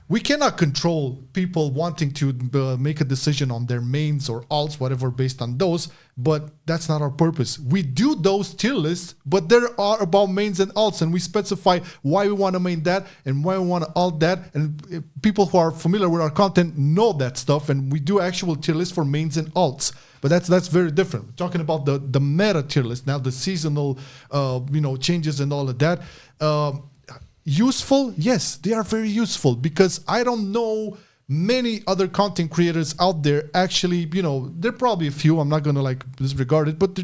We cannot control people wanting to make a decision on their mains or alts, whatever, based on those, but that's not our purpose. We do those tier lists, but there are about mains and alts, and we specify why we want to main that and why we want to alt that, and people who are familiar with our content know that stuff, and we do actual tier lists for mains and alts. But that's very different. We're talking about the meta tier list, now the seasonal changes and all of that. Useful? Yes, they are very useful because I don't know many other content creators out there actually, there are probably a few, I'm not going to like disregard it, but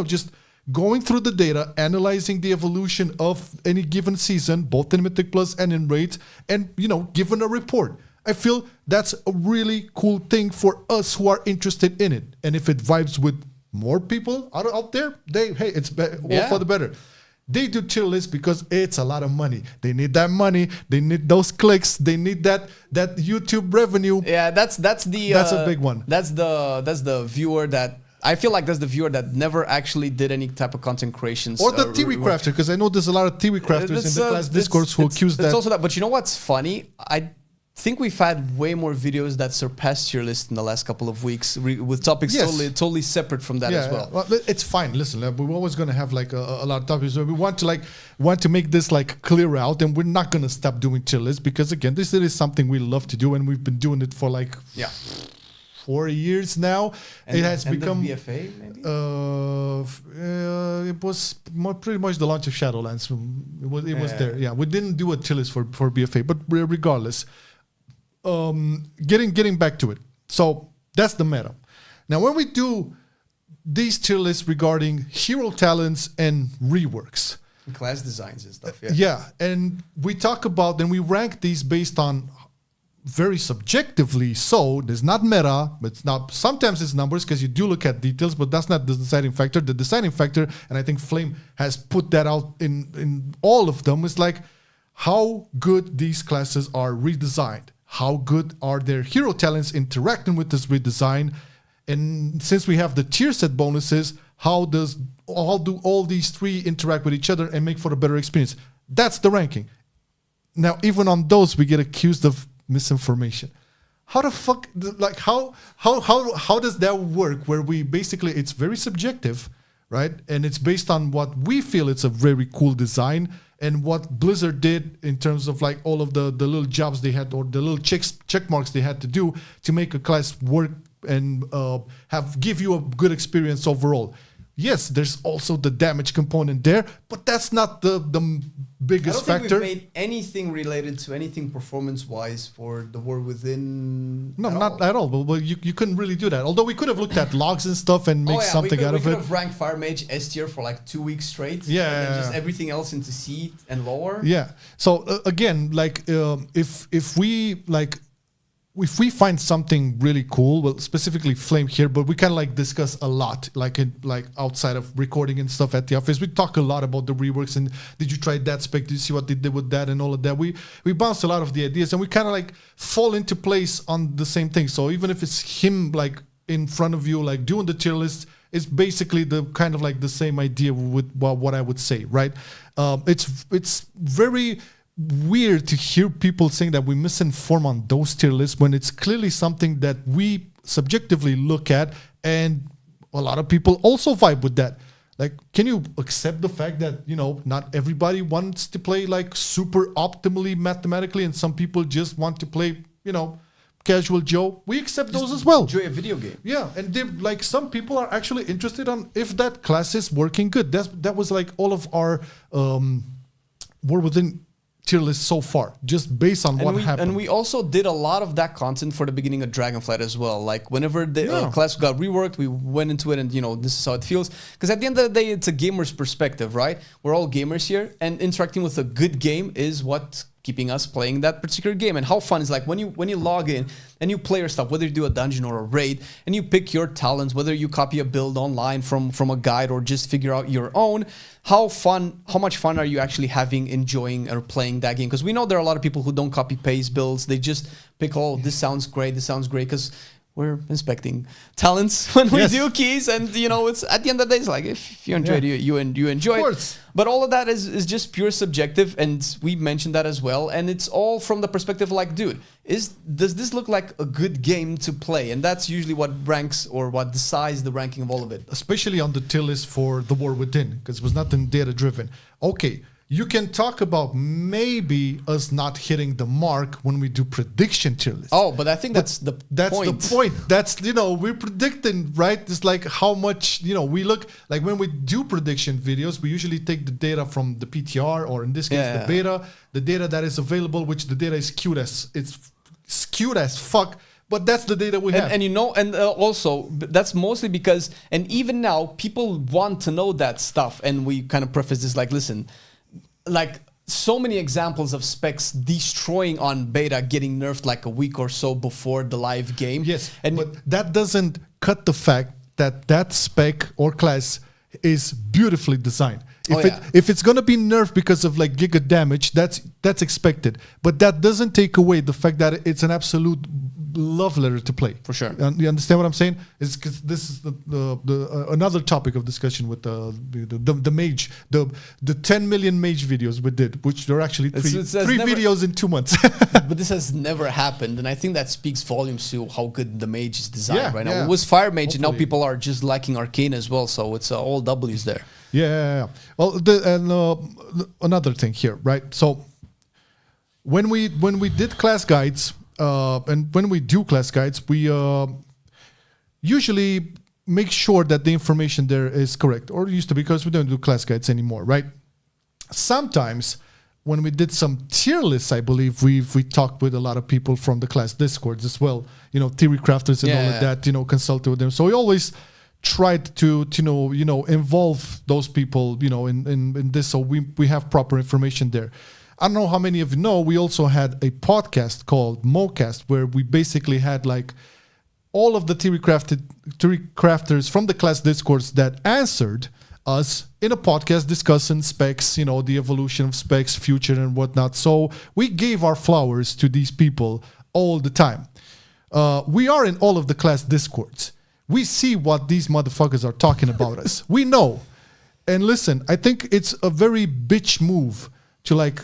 just going through the data, analyzing the evolution of any given season, both in Mythic Plus and in raids, and, giving a report. I feel that's a really cool thing for us who are interested in it. And if it vibes with more people out there, it's all for the better. They do tier lists because it's a lot of money. They need that money. They need those clicks. They need that YouTube revenue. Yeah, that's a big one. That's the viewer that I feel like that's the viewer that never actually did any type of content creations. Or the Theorycrafter, because I know there's a lot of Theorycrafters in the class discourse who accuse that. It's also that. But you know what's funny? I think we've had way more videos that surpassed your list in the last couple of weeks with topics totally separate from that as well. Well, it's fine. Listen, we're always going to have like a lot of topics. We want to make this like clear out, and we're not going to stop doing tier lists because again, this is something we love to do, and we've been doing it for like 4 years now. And it has become BFA maybe. It was pretty much the launch of Shadowlands. It was there. Yeah, we didn't do a tier list for BFA, but regardless. Getting back to it. So that's the meta. Now, when we do these tier lists regarding hero talents and reworks, class designs and stuff. Yeah, and we talk about and we rank these based on very subjectively. So there's not meta, but it's not. Sometimes it's numbers because you do look at details, but that's not the deciding factor. The deciding factor, and I think Flame has put that out in all of them, is like how good these classes are redesigned. How good are their hero talents interacting with this redesign? And since we have the tier set bonuses, how do all these three interact with each other and make for a better experience? That's the ranking. Now, even on those, we get accused of misinformation. How the fuck, like how does that work? Where we basically, it's very subjective, right? And it's based on what we feel it's a very cool design, and what Blizzard did in terms of like all of the little jobs they had, or the little check marks they had to do to make a class work and give you a good experience overall. Yes, there's also the damage component there, but that's not the biggest factor. I don't think we've made anything related to anything performance-wise for the War Within. No, not at all. But you couldn't really do that. Although we could have looked at logs and stuff and make something out of it. We could have ranked Fire Mage S tier for like 2 weeks straight. Yeah. And then just everything else into C and lower. Yeah. So again, like if we find something really cool, well, specifically Flame here, but we kind of like discuss a lot, like outside of recording and stuff at the office. We talk a lot about the reworks and did you try that spec? Did you see what they did with that and all of that? We bounce a lot of the ideas and we kind of like fall into place on the same thing. So even if it's him like in front of you, like doing the tier list, it's basically the kind of like the same idea with what I would say, right? It's very weird to hear people saying that we misinform on those tier lists when it's clearly something that we subjectively look at, and a lot of people also vibe with that. Like, can you accept the fact that, you know, not everybody wants to play like super optimally mathematically, and some people just want to play, you know, casual Joe? We accept those as well. Enjoy a video game. Yeah, and like some people are actually interested on if that class is working good. That was like all of our War Within tier list so far, just based on what happened. And we also did a lot of that content for the beginning of Dragonflight as well. Like whenever the class got reworked, we went into it and, you know, this is how it feels. Because at the end of the day, it's a gamer's perspective, right? We're all gamers here, and interacting with a good game is what keeping us playing that particular game. And how fun is like when you log in and you play your stuff, whether you do a dungeon or a raid, and you pick your talents, whether you copy a build online from a guide or just figure out your own, how much fun are you actually having enjoying or playing that game? Because we know there are a lot of people who don't copy paste builds. They just pick, oh, this sounds great, because we're inspecting talents when we do keys, and you know, it's at the end of the day, it's like if you enjoy it, you enjoy it. But all of that is just pure subjective, and we mentioned that as well. And it's all from the perspective like, dude, does this look like a good game to play? And that's usually what ranks or what decides the ranking of all of it. Especially on the tier list for the War Within, because it was nothing data driven. Okay. You can talk about maybe us not hitting the mark when we do prediction tier lists. Oh, but I think that's the point. That's, you know, we're predicting, right? It's like how much, you know, we look, like when we do prediction videos, we usually take the data from the PTR, or in this case, the beta, the data that is available, which the data is skewed as fuck. But that's the data we have. And you know, and also, that's mostly because, and even now, people want to know that stuff. And we kind of preface this like, listen, like so many examples of specs destroying on beta, getting nerfed like a week or so before the live game. Yes, but that doesn't cut the fact that spec or class is beautifully designed. If it's gonna be nerfed because of like giga damage, that's expected. But that doesn't take away the fact that it's an absolute love letter to play. For sure. You understand what I'm saying? It's because this is the another topic of discussion with the mage, the 10 million mage videos we did, which there are actually three videos in 2 months. But this has never happened, and I think that speaks volumes to how good the mage is designed right now. It was Fire Mage, and now people are just liking Arcane as well, so it's all W's there. Yeah. Well, another thing here, right? So when we did class guides, and when we do class guides, we usually make sure that the information there is correct, or used to, because we don't do class guides anymore, right? Sometimes when we did some tier lists, I believe we talked with a lot of people from the class discords as well, you know, Theorycrafters and all of that, you know, consulted with them. So we always tried to involve those people, you know, in this, so we have proper information there. I don't know how many of you know, we also had a podcast called MoCast, where we basically had like all of the Theorycrafters from the class discourse that answered us in a podcast discussing specs, you know, the evolution of specs, future and whatnot. So we gave our flowers to these people all the time. We are in all of the class discords. We see what these motherfuckers are talking about us. We know. And listen, I think it's a very bitch move to like,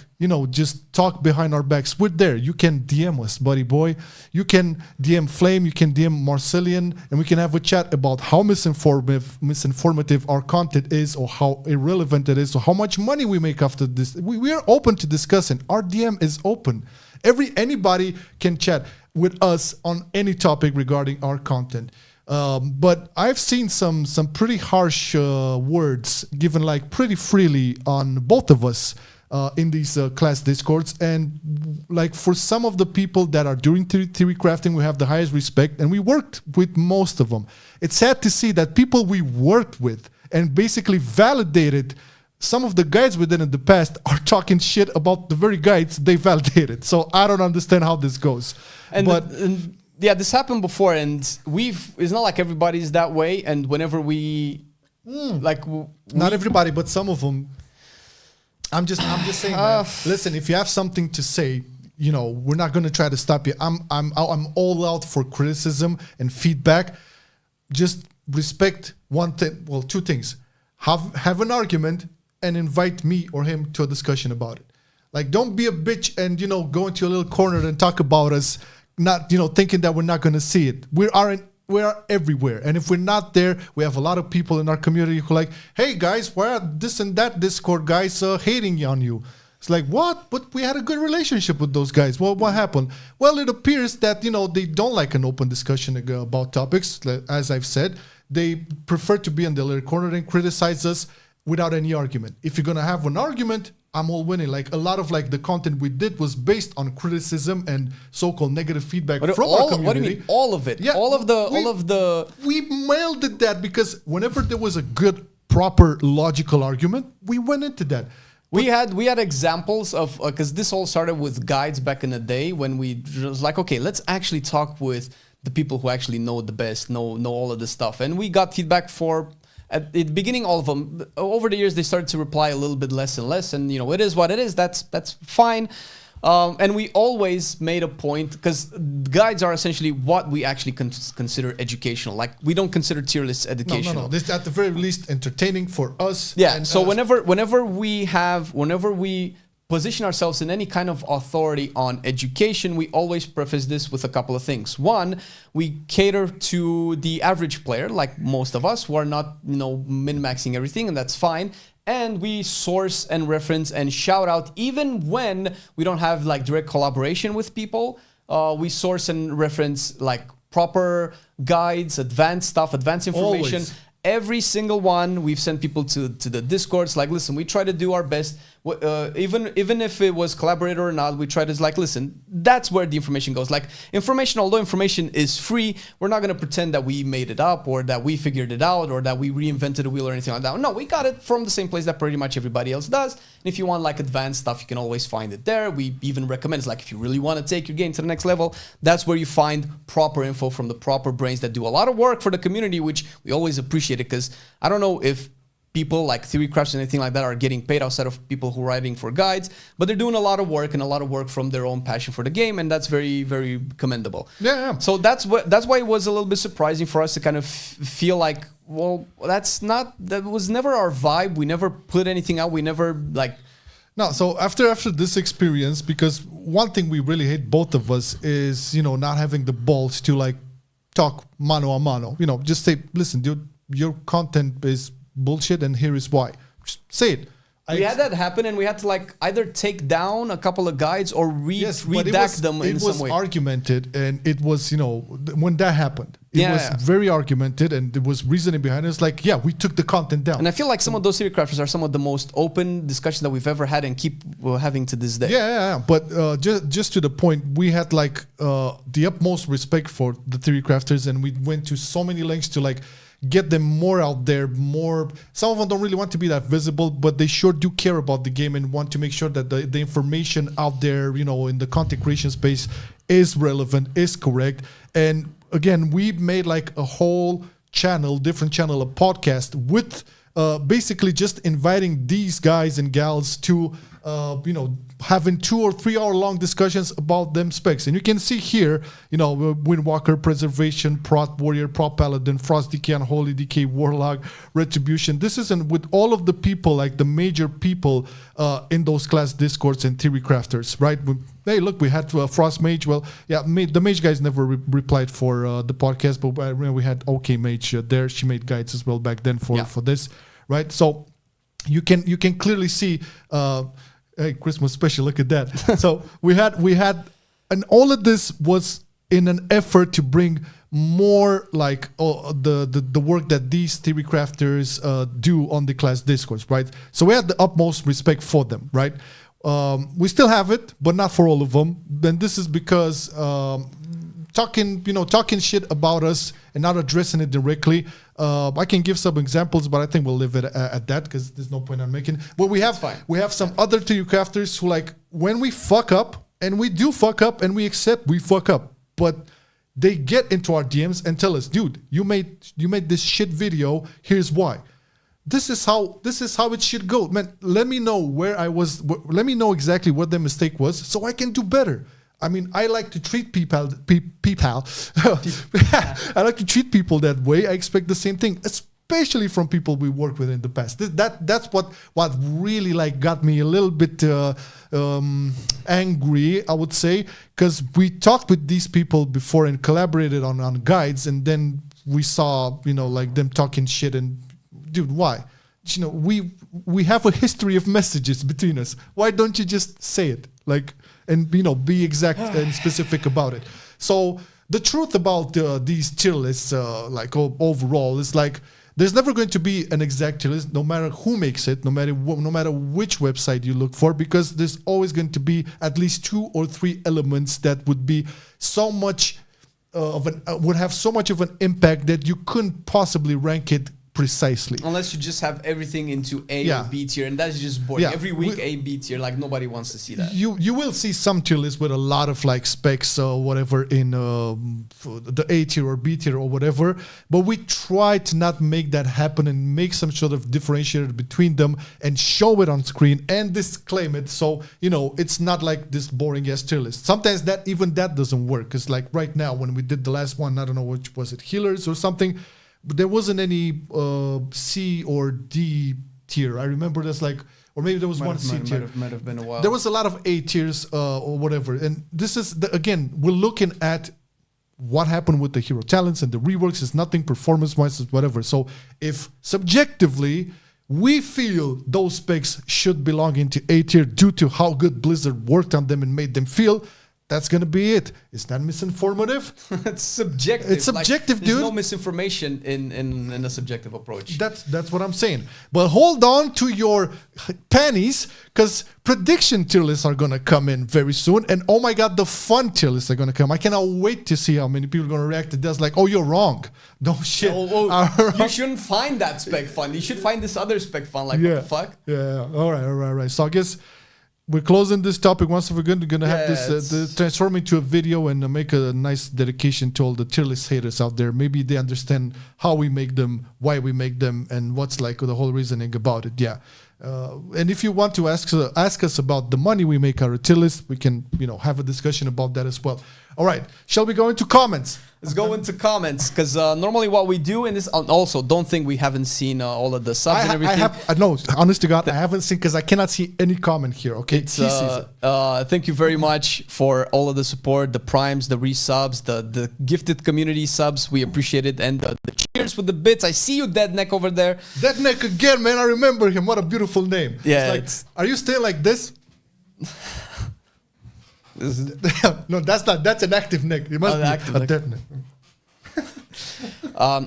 just talk behind our backs, we're there. You can DM us, buddy boy. You can DM Flame, you can DM Marcelian, and we can have a chat about how misinformative our content is, or how irrelevant it is, or how much money we make after this. We are open to discussing. Our DM is open. Anybody can chat with us on any topic regarding our content. But I've seen some pretty harsh words given like pretty freely on both of us in these class discords, and like for some of the people that are doing theory crafting, we have the highest respect, and we worked with most of them. It's sad to see that people we worked with and basically validated some of the guides we did in the past are talking shit about the very guides they validated. So I don't understand how this goes. Yeah, this happened before, and it's not like everybody's that way. And whenever not everybody, but some of them. I'm just saying, man, listen, if you have something to say, we're not going to try to stop you. I'm all out for criticism and feedback. Just respect one thing. Well, two things. Have an argument and invite me or him to a discussion about it. Like, don't be a bitch and, go into a little corner and talk about us, not, thinking that we're not going to see it. We are everywhere. And if we're not there, we have a lot of people in our community who are like, hey guys, why are this and that Discord guys hating on you? It's like, what? But we had a good relationship with those guys. Well, what happened? Well, it appears that, they don't like an open discussion about topics. As I've said, they prefer to be in the little corner and criticize us without any argument. If you're going to have an argument, I'm all winning. Like, a lot of like the content we did was based on criticism and so-called negative feedback from our community. What do you mean? All of it? Yeah, all of the. We mailed it that because whenever there was a good, proper, logical argument, we went into that. We had examples of, because this all started with guides back in the day when we was like, okay, let's actually talk with the people who actually know the best, know all of this stuff, and we got feedback for. At the beginning, all of them. Over the years, they started to reply a little bit less and less, and it is what it is. That's fine. And we always made a point, because guides are essentially what we actually consider educational. Like, we don't consider tier lists educational. No. This at the very least entertaining for us. Yeah. And so whenever we position ourselves in any kind of authority on education, we always preface this with a couple of things. One, we cater to the average player, like most of us, who are not, min-maxing everything, and that's fine. And we source and reference and shout out, even when we don't have like direct collaboration with people, we source and reference like proper guides, advanced stuff, advanced information. Always. Every single one, we've sent people to the Discords. Like, listen, we try to do our best. Even if it was collaborator or not, we try to like, listen, that's where the information goes. Like, although information is free, we're not going to pretend that we made it up or that we figured it out or that we reinvented the wheel or anything like that. No, we got it from the same place that pretty much everybody else does. And if you want like advanced stuff, you can always find it there. We even recommend, like, if you really want to take your game to the next level, that's where you find proper info from the proper brains that do a lot of work for the community, which we always appreciate it, because I don't know if people like Theorycrafting and anything like that are getting paid outside of people who are writing for guides, but they're doing a lot of work from their own passion for the game, and that's very, very commendable. Yeah. So that's why it was a little bit surprising for us to kind of feel like, well, that was never our vibe. We never put anything out. We never like. No, so after this experience, because one thing we really hate, both of us, is not having the balls to like talk mano a mano. Just say, listen, dude, your content is bullshit, and here is why. Just say it. We had that happen, and we had to like either take down a couple of guides or redact them in some way. It was argumented, and it was, when that happened, it was very argumented, and there was reasoning behind it. It's like, yeah, we took the content down. And I feel like some of those Theorycrafters are some of the most open discussions that we've ever had and keep having to this day. Yeah. But just to the point, we had like the utmost respect for the Theorycrafters, and we went to so many lengths to like get them more out there, more. Some of them don't really want to be that visible, but they sure do care about the game and want to make sure that the information out there, in the content creation space is relevant, is correct. And again, we made like a whole different channel, a podcast with basically just inviting these guys and gals to having 2 or 3 hour long discussions about them specs. And you can see here, Windwalker, Preservation, Prot Warrior, Prot Paladin, Frost Decay, Unholy Decay, Warlock, Retribution. This is with all of the people, like the major people in those class discords and theory crafters, right? Hey, look, we had Frost Mage. Well, yeah, the Mage guys never replied for the podcast, but I remember we had OK Mage there. She made guides as well back then for this, right? So you can clearly see. Hey, Christmas special! Look at that. So we had, and all of this was in an effort to bring more like the work that these theory crafters do on the class discourse, right? So we had the utmost respect for them, right? We still have it, but not for all of them. And this is because talking shit about us and not addressing it directly. I can give some examples, but I think we'll leave it at that because there's no point in making. But we have some other theory crafters who, like, when we fuck up, and we do fuck up, and we accept we fuck up, but they get into our DMs and tell us, dude, you made this shit video. Here's why. This is how it should go, man. Let me know where I was. Let me know exactly what the mistake was, so I can do better. I mean, I like to treat people. I like to treat people that way. I expect the same thing, especially from people we worked with in the past. That's what really like got me a little bit angry, I would say, because we talked with these people before and collaborated on guides, and then we saw like them talking shit. And dude, why? We have a history of messages between us. Why don't you just say it, like? And be exact and specific about it. So the truth about these tier lists, like overall, is like there's never going to be an exact tier list, no matter who makes it, no matter which website you look for, because there's always going to be at least 2 or 3 elements that would be so much would have so much of an impact that you couldn't possibly rank it precisely. Unless you just have everything into A or B tier, and that's just boring. Yeah. Every week A, B tier, like nobody wants to see that. You will see some tier lists with a lot of like specs or whatever in the A tier or B tier or whatever, but we try to not make that happen and make some sort of differentiator between them and show it on screen and disclaim it, so it's not like this boring ass tier list. Sometimes that doesn't work, because like right now when we did the last one, I don't know which was it, healers or something, but there wasn't any C or D tier. I remember there's like, or maybe there was one C tier. Might have been a while. There was a lot of A tiers or whatever. And this is, again, we're looking at what happened with the hero talents and the reworks. Is nothing performance-wise, whatever. So if subjectively we feel those specs should belong into A tier due to how good Blizzard worked on them and made them feel, that's going to be it. It's not misinformative. It's subjective. It's subjective, like, dude. There's no misinformation in a subjective approach. That's what I'm saying. But hold on to your panties, because prediction tier lists are going to come in very soon. And oh my God, the fun tier lists are going to come. I cannot wait to see how many people are going to react to this. Like, oh, you're wrong. No shit. You shouldn't find that spec fun. You should find this other spec fun. Like, what the fuck? Yeah. All right. So I guess we're closing this topic. Once we're going to have this transform into a video and make a nice dedication to all the tier list haters out there. Maybe they understand how we make them, why we make them, and what's like the whole reasoning about it. Yeah. And if you want to ask us about the money we make our tier list, we can have a discussion about that as well. All right. Shall we go into comments? Let's go into comments, because normally what we do in this, also don't think we haven't seen all of the subs and everything. No, honest to God, I haven't seen, because I cannot see any comment here. Okay, thank you very much for all of the support, the primes, the resubs, the gifted community subs. We appreciate it, and the cheers with the bits. I see you, Dead Neck, over there. Dead Neck again, man. I remember him. What a beautiful name. Yeah. Are you still like this? No, that's not. That's an active neck. It must be a dead neck.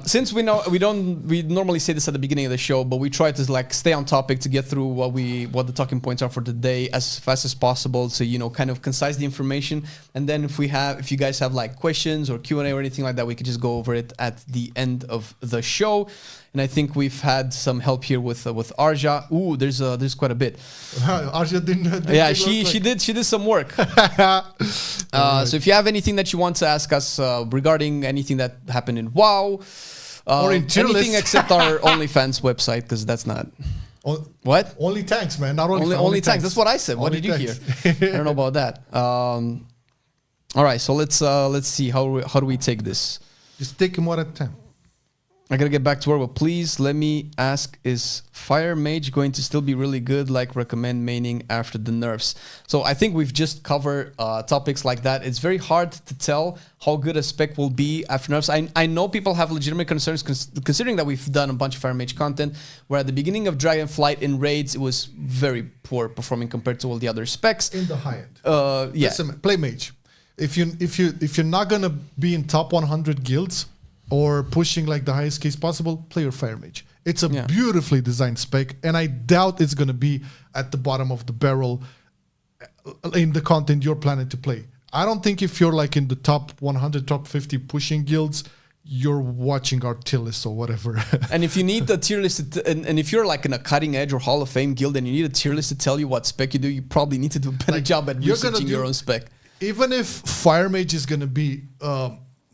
Since we normally say this at the beginning of the show, but we try to like stay on topic to get through what the talking points are for the day as fast as possible, to kind of concise the information. And then if you guys have like questions or Q&A or anything like that, we could just go over it at the end of the show. And I think we've had some help here with Arja. Ooh, there's quite a bit. Arja didn't. Yeah, she did some work. So if you have anything that you want to ask us regarding anything that happened in WoW, or in anything except our OnlyFans website, because that's not. What? Only tanks, man. Not only tanks. That's what I said. What Only did you tanks. hear? I don't know about that. All right, so let's see how do we take this. Just take him one at a time. I gotta get back to work, but please let me ask: is Fire Mage going to still be really good? Like recommend maining after the nerfs? So I think we've just covered topics like that. It's very hard to tell how good a spec will be after nerfs. I know people have legitimate concerns considering that we've done a bunch of Fire Mage content, where at the beginning of Dragonflight in raids it was very poor performing compared to all the other specs. In the high end. Yeah. Listen, play Mage. If you're not gonna be in top 100 guilds or pushing like the highest case possible, play your Fire Mage. It's a beautifully designed spec, and I doubt it's going to be at the bottom of the barrel in the content you're planning to play. I don't think if you're like in the top 100, top 50 pushing guilds, you're watching our tier list or whatever. And if you need the tier list, and if you're like in a cutting edge or Hall of Fame guild and you need a tier list to tell you what spec you do, you probably need to do a better job at researching your own spec. Even if Fire Mage is going to be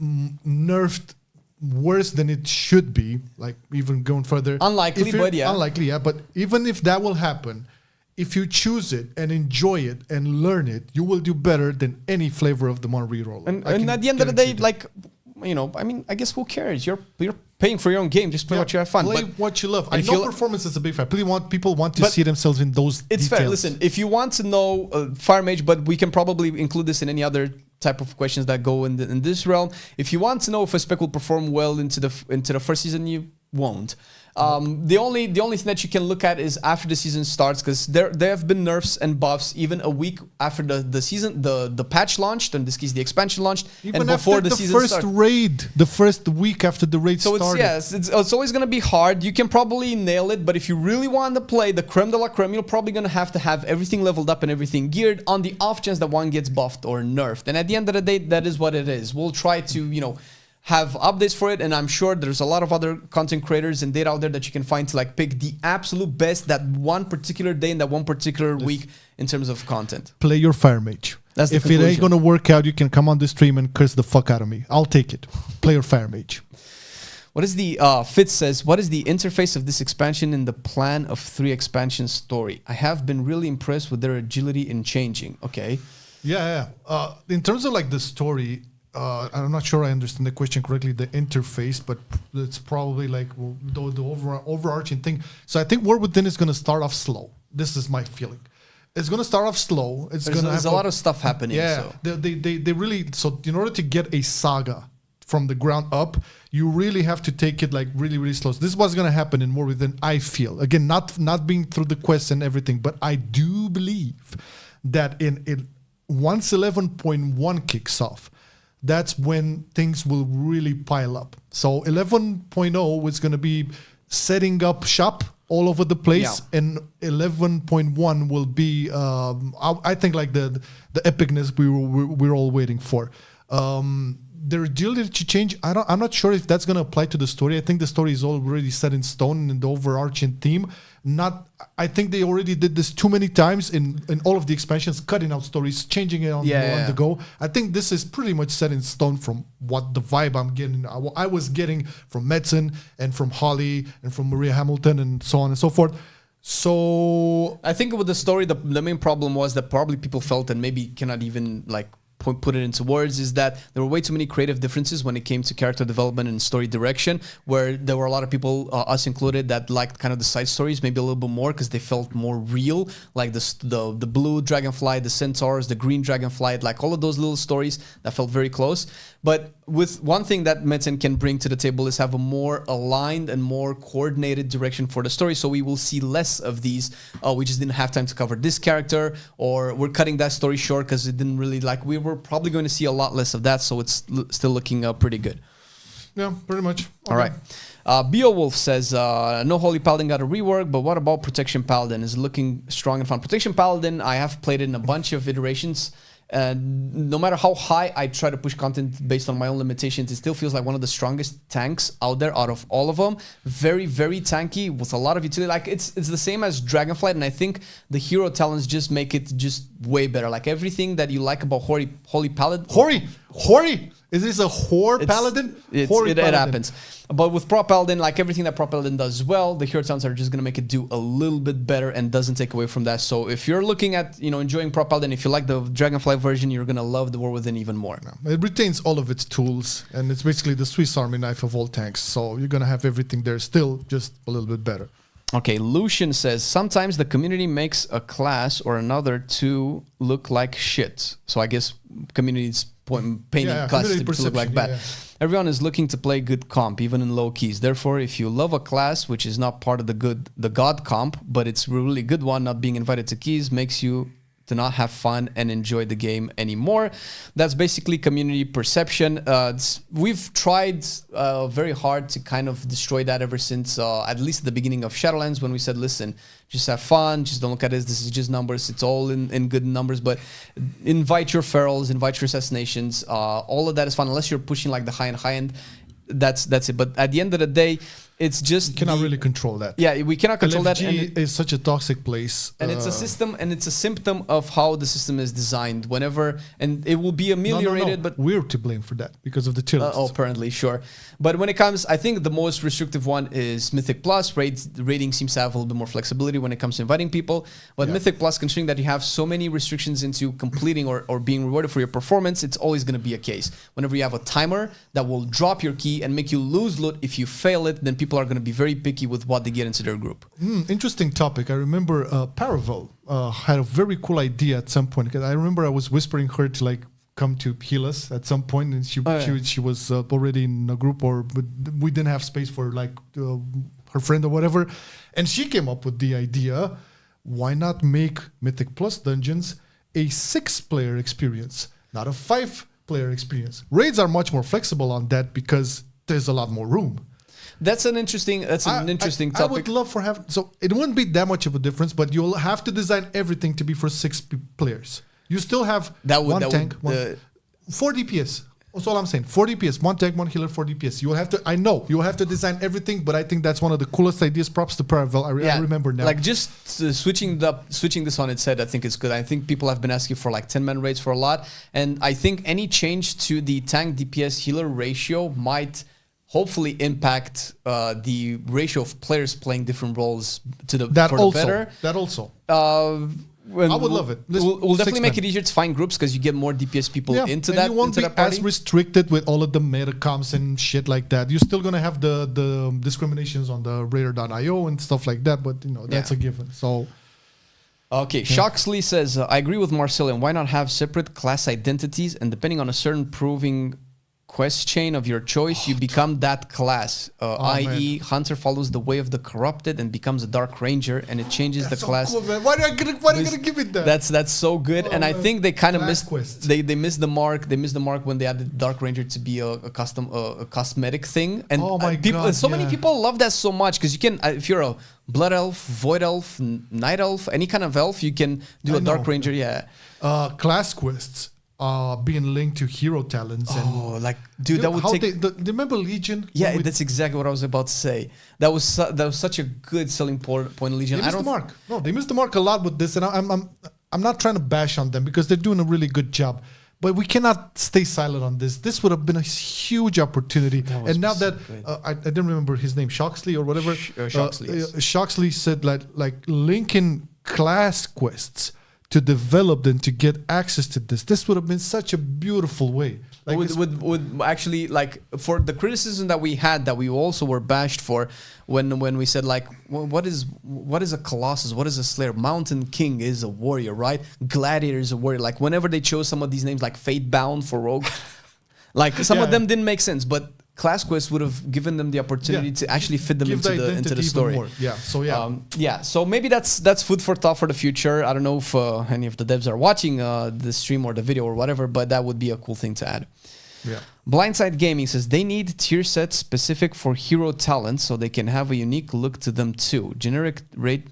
nerfed worse than it should be, like even going further. Unlikely, but yeah. Unlikely, yeah. But even if that will happen, if you choose it and enjoy it and learn it, you will do better than any flavor of the Mon reroll. And at the end of the day, like, you know, I mean, I guess who cares? You're paying for your own game. Just play what you have fun. Play what you love. I know performance is a big factor. People want to see themselves in those It's details. fair. Listen, if you want to know Fire Mage, but we can probably include this in any other type of questions that go in this realm. If you want to know if a spec will perform well into the first season, you won't. The only thing that you can look at is after the season starts, because there have been nerfs and buffs even a week after the season, the patch launched, in this case the expansion launched, even and before after the season first raid, the first week after the raid started. It's always going to be hard. You can probably nail it, but if you really want to play the creme de la creme, you're probably going to have everything leveled up and everything geared on the off chance that one gets buffed or nerfed. And at the end of the day, that is what it is. We'll try to, have updates for it, and I'm sure there's a lot of other content creators and data out there that you can find to like pick the absolute best that one particular day in that one particular week in terms of content. Play your Fire Mage. That's the if conclusion. It ain't gonna work out, you can come on the stream and curse the fuck out of me. I'll take it. Play your Fire Mage. What is the Fitz says? What is the interface of this expansion in the plan of 3 expansion story? I have been really impressed with their agility in changing. Okay. Yeah. In terms of like the story. I'm not sure I understand the question correctly, the interface, but it's probably like the overarching thing. So I think War Within is going to start off slow. This is my feeling. It's going to start off slow. There's a lot of stuff happening. Yeah, so. They really, so in order to get a saga from the ground up, you really have to take it like really, really slow. So this is what's going to happen in War Within, I feel. Again, not being through the quests and everything, but I do believe that once 11.1 kicks off, that's when things will really pile up. So 11.0 is going to be setting up shop all over the place, and 11.1 will be, I think, like the epicness we're all waiting for. Their agility to change, I'm not sure if that's going to apply to the story. I think the story is already set in stone in the overarching theme. I think they already did this too many times in all of the expansions, cutting out stories, changing it on the go. I think this is pretty much set in stone from what the vibe I'm getting. I was getting from Metzen and from Holly and from Maria Hamilton and so on and so forth. So I think with the story, the main problem was that probably people felt, and maybe cannot even like put it into words, is that there were way too many creative differences when it came to character development and story direction, where there were a lot of people, us included, that liked kind of the side stories maybe a little bit more because they felt more real, like the blue dragonfly, the centaurs, the green dragonfly, like all of those little stories that felt very close. But with one thing that Metzen can bring to the table is have a more aligned and more coordinated direction for the story. So we will see less of these. We just didn't have time to cover this character, or we're cutting that story short because it didn't really like. We were probably going to see a lot less of that. So it's still looking pretty good. Yeah, pretty much. Okay. All right. Beowulf says, no Holy Paladin got a rework, but what about Protection Paladin? Is looking strong and fun. Protection Paladin, I have played it in a bunch of iterations. And no matter how high I try to push content based on my own limitations, it still feels like one of the strongest tanks out there out of all of them. Very, very tanky with a lot of utility. Like it's the same as Dragonflight, and I think the hero talents just make it just way better. Like everything that you like about Holy Paladin. Hoary! Is this a whore Paladin? It happens. But with Pro Paladin, like everything that Pro Paladin does well, the hero talents are just going to make it do a little bit better and doesn't take away from that. So if you're looking at, enjoying Pro Paladin, if you like the Dragonflight version, you're going to love the War Within even more. No, it retains all of its tools, and it's basically the Swiss Army knife of all tanks. So you're going to have everything there still, just a little bit better. Okay, Lucian says, sometimes the community makes a class or another to look like shit. So I guess community's painting classes to look like bad. Everyone is looking to play good comp, even in low keys. Therefore, if you love a class which is not part of the god comp, but it's a really good one, not being invited to keys makes you to not have fun and enjoy the game anymore. That's basically community perception. We've tried very hard to kind of destroy that ever since at least the beginning of Shadowlands, when we said, listen, just have fun, just don't look at this. This is just numbers. It's all in good numbers, but invite your ferals, invite your assassinations. All of that is fun, unless you're pushing like the high end. That's it. But at the end of the day, it's just... You cannot really control that. Yeah, we cannot control that. And it's such a toxic place. And it's a system, and it's a symptom of how the system is designed. And it will be ameliorated, but... We're to blame for that, because of the tier lists. Apparently, sure. But when it comes, I think the most restrictive one is Mythic Plus. Rating seems to have a little bit more flexibility when it comes to inviting people. But Mythic Plus, considering that you have so many restrictions into completing or being rewarded for your performance, it's always going to be a case. Whenever you have a timer that will drop your key and make you lose loot if you fail it, then people are going to be very picky with what they get into their group. Interesting topic. I remember Paravel had a very cool idea at some point. Because I remember I was whispering her to like come to heal us at some point, and she was already in a group, but we didn't have space for like her friend or whatever, and she came up with the idea: why not make Mythic Plus dungeons a 6-player experience, not a 5-player experience? Raids are much more flexible on that because there's a lot more room. That's an interesting topic. I would love for so it wouldn't be that much of a difference, but you'll have to design everything to be for 6 players. You still have one tank, 4 DPS. That's all I'm saying. 4 DPS, 1 tank, 1 healer, 4 DPS. You will have to. I know you will have to design everything, but I think that's one of the coolest ideas. Props to Paravel. I remember now. Like just switching this on its head, I think is good. I think people have been asking for like 10-man raids for a lot, and I think any change to the tank DPS healer ratio might hopefully impact the ratio of players playing different roles to the better. That also. I would love it. We'll definitely make it easier to find groups because you get more DPS people into that. You won't be as restricted with all of the meta comps and shit like that. You're still gonna have the discriminations on the Raider.io and stuff like that, but that's a given. So. Okay, Shoxley says, I agree with Marcelian. Why not have separate class identities, and depending on a certain proving quest chain of your choice, you become that class, i.e. Hunter follows the way of the corrupted and becomes a Dark Ranger, and it changes the class. Cool, man. Why are you gonna give it that? That's so good, and I think they kind of missed. They missed the mark. They missed the mark when they added Dark Ranger to be a cosmetic thing. And many people love that so much because you can, if you're a Blood Elf, Void Elf, Night Elf, any kind of elf, you can do a Dark Ranger. Yeah. Class quests. Being linked to hero talents. That would take... remember Legion? Yeah, that's exactly what I was about to say. That was such a good selling point of Legion. They missed the mark. No, they missed the mark a lot with this, and I'm not trying to bash on them because they're doing a really good job. But we cannot stay silent on this. This would have been a huge opportunity. And now that I didn't remember his name, Shoxley or whatever. Shoxley said like linking class quests to develop them to get access to this. This would have been such a beautiful way. Like would actually, like, for the criticism that we had, that we also were bashed for when we said like, what is a Colossus? What is a Slayer? Mountain King is a warrior, right? Gladiator is a warrior. Like whenever they chose some of these names, like Fatebound for Rogue, like some of them didn't make sense, but class quests would have given them the opportunity to actually fit them into the story. More. So maybe that's food for thought for the future. I don't know if any of the devs are watching the stream or the video or whatever, but that would be a cool thing to add. Yeah. Blindside Gaming says they need tier sets specific for hero talents so they can have a unique look to them too. Generic raid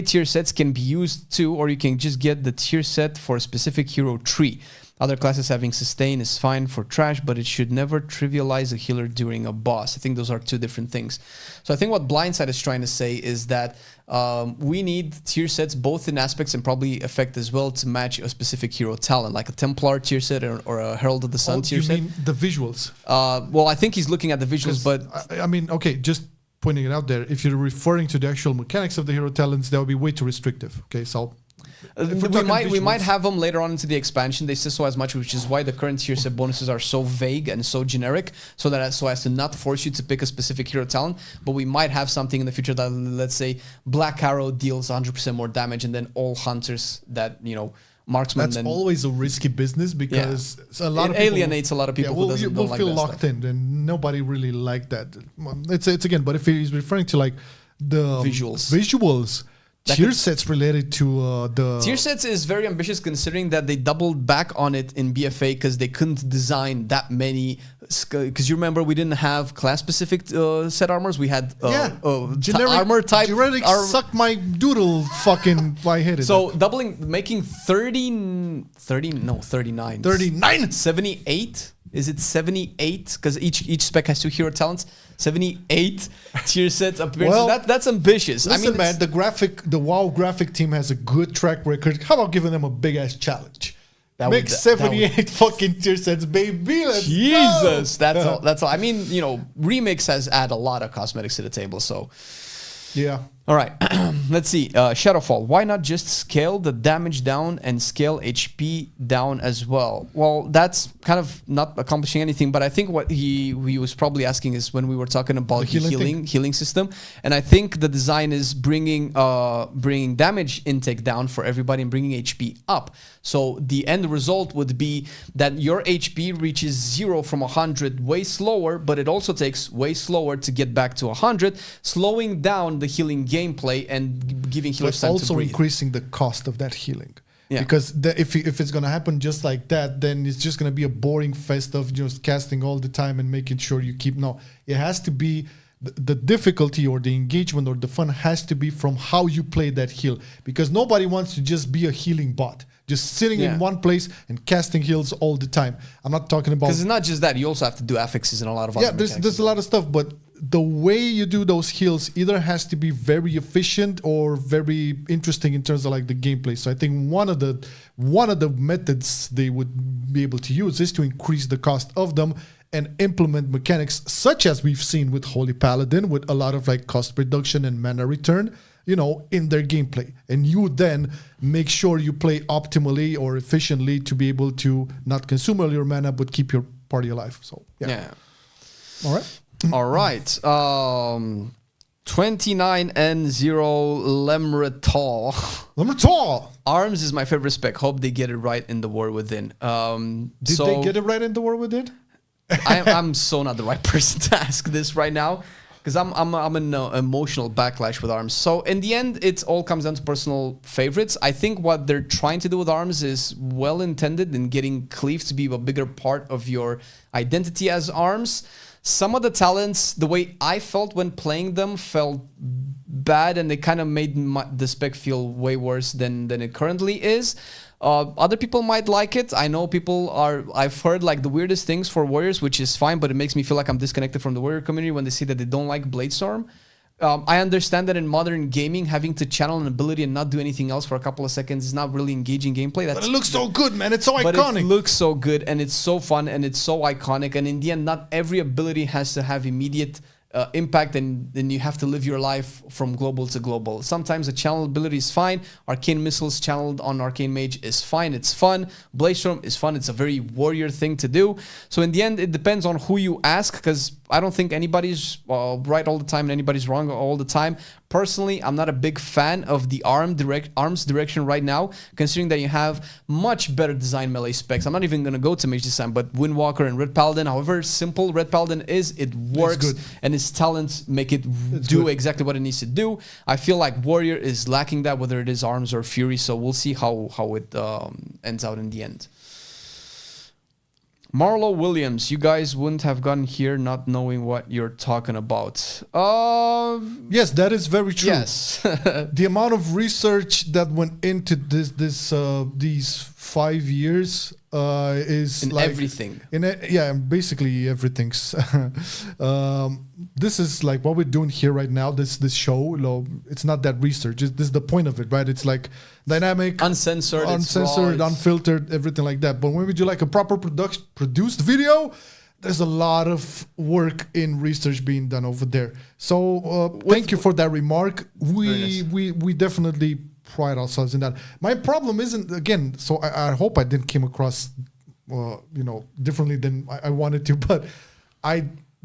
tier sets can be used too, or you can just get the tier set for a specific hero tree. Other classes having sustain is fine for trash, but it should never trivialize a healer during a boss. I think those are two different things. So I think what Blindside is trying to say is that we need tier sets both in aspects and probably effect as well to match a specific hero talent, like a Templar tier set or a Herald of the Sun tier set. You mean the visuals? Well, I think he's looking at the visuals, but... I mean, okay, just pointing it out there, if you're referring to the actual mechanics of the hero talents, that would be way too restrictive. Okay, so... we might have them later on into the expansion. They say so as much, which is why the current tier set bonuses are so vague and so generic, so as to not force you to pick a specific hero talent. But we might have something in the future that, let's say, Black Arrow deals 100% more damage, and then all hunters that, you know, marksman. That's always a risky business because a lot of people alienates a lot of people who don't like feel that locked stuff. in, and nobody really like that. It's again, but if he's referring to like the visuals. Tier sets related to the... Tier sets is very ambitious considering that they doubled back on it in BFA because they couldn't design that many... Because you remember we didn't have class-specific set armors. We had generic armor type. Generic suck my doodle fucking... I hate it. So making 39. 39? 78? Is it 78? Because each spec has 2 hero talents. 78 tier sets appearances. Well, that's ambitious. Listen, man, the WoW graphic team has a good track record. How about giving them a big ass challenge? Make 78 fucking tier sets, baby. Let's Jesus, go. That's all. I mean, you know, Remix has added a lot of cosmetics to the table, so yeah. All right, let's see. Shadowfall. Why not just scale the damage down and scale HP down as well? Well, that's kind of not accomplishing anything, but I think what he was probably asking is when we were talking about the healing system, and I think the design is bringing damage intake down for everybody and bringing HP up. So the end result would be that your HP reaches 0 from 100 way slower, but it also takes way slower to get back to 100, slowing down the healing gameplay and giving healers time to breathe. Also increasing the cost of that healing. Yeah. Because if it's going to happen just like that, then it's just going to be a boring fest of just casting all the time and making sure you keep... No, it has to be... The difficulty or the engagement or the fun has to be from how you play that heal. Because nobody wants to just be a healing bot. Just sitting in one place and casting heals all the time. I'm not talking about... Because it's not just that. You also have to do affixes and a lot of other mechanics. There's a lot of stuff, but the way you do those heals either has to be very efficient or very interesting in terms of like the gameplay. So I think one of the methods they would be able to use is to increase the cost of them and implement mechanics such as we've seen with Holy Paladin, with a lot of like cost reduction and mana return, you know, in their gameplay. And you then make sure you play optimally or efficiently to be able to not consume all your mana but keep your party alive. So yeah. All right. All right. 29 and 0 Lemretal. Lemretal! Arms is my favorite spec. Hope they get it right in the War Within. Did they get it right in the War Within? I'm so not the right person to ask this right now because I'm an emotional backlash with arms. So in the end, it all comes down to personal favorites. I think what they're trying to do with arms is well intended in getting cleave to be a bigger part of your identity as arms. Some of the talents, the way I felt when playing them, felt bad, and they kind of made the spec feel way worse than it currently is. Other people might like it. I know I've heard like the weirdest things for warriors, which is fine, but it makes me feel like I'm disconnected from the warrior community when they say that they don't like Bladestorm. I understand that in modern gaming, having to channel an ability and not do anything else for a couple of seconds is not really engaging gameplay. But it looks so good, man. It's so iconic. But it looks so good, and it's so fun, and it's so iconic. And in the end, not every ability has to have immediate impact, and then you have to live your life from global to global. Sometimes a channel ability is fine. Arcane Missiles channeled on Arcane Mage is fine. It's fun. Bladestorm is fun. It's a very warrior thing to do. So in the end, it depends on who you ask, because I don't think anybody's right all the time and anybody's wrong all the time. Personally, I'm not a big fan of the arms direction right now, considering that you have much better design melee specs. I'm not even going to go to Mage Design, but Windwalker and Red Paladin, however simple Red Paladin is, it works, and his talents make it do exactly what it needs to do. I feel like Warrior is lacking that, whether it is arms or Fury, so we'll see how it ends out in the end. Marlo Williams, you guys wouldn't have gotten here not knowing what you're talking about. Yes, that is very true. Yes. The amount of research that went into these 5 years is in like everything. Basically everything's. This is like what we're doing here right now. This show, it's not that research. This is the point of it, right? It's like dynamic, uncensored, unfiltered, everything like that. But when we do like a proper produced video, there's a lot of work in research being done over there. So thank you for that remark. We definitely pride ourselves in that. My problem isn't, again, so I hope I didn't came across differently than I wanted to, but I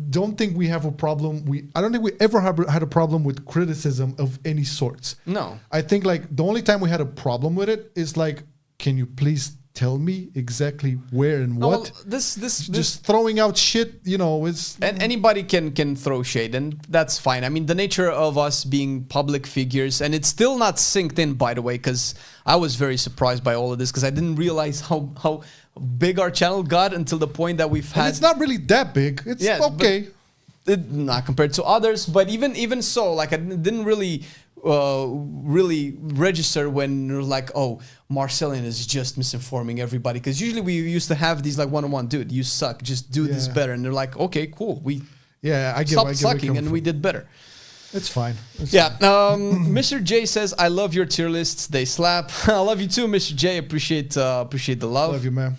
don't think we have a problem. I don't think we ever had a problem with criticism of any sorts. No. I think like the only time we had a problem with it is like, can you please tell me exactly where and what? Well, this just throwing out shit, is... And anybody can throw shade, and that's fine. I mean, the nature of us being public figures, and it's still not synced in, by the way, because I was very surprised by all of this, because I didn't realize how big our channel got until the point that we've had... And it's not really that big. It's okay. Not compared to others, but even so, like I didn't really register when you're like, oh, Marcelian is just misinforming everybody, because usually we used to have these like one-on-one, dude, you suck, just do this better, and they're like, okay, cool, we stopped sucking and we did better. It's fine. Mr. J says, I love your tier lists, they slap. I love you too, Mr. J. Appreciate the love. Love you, man.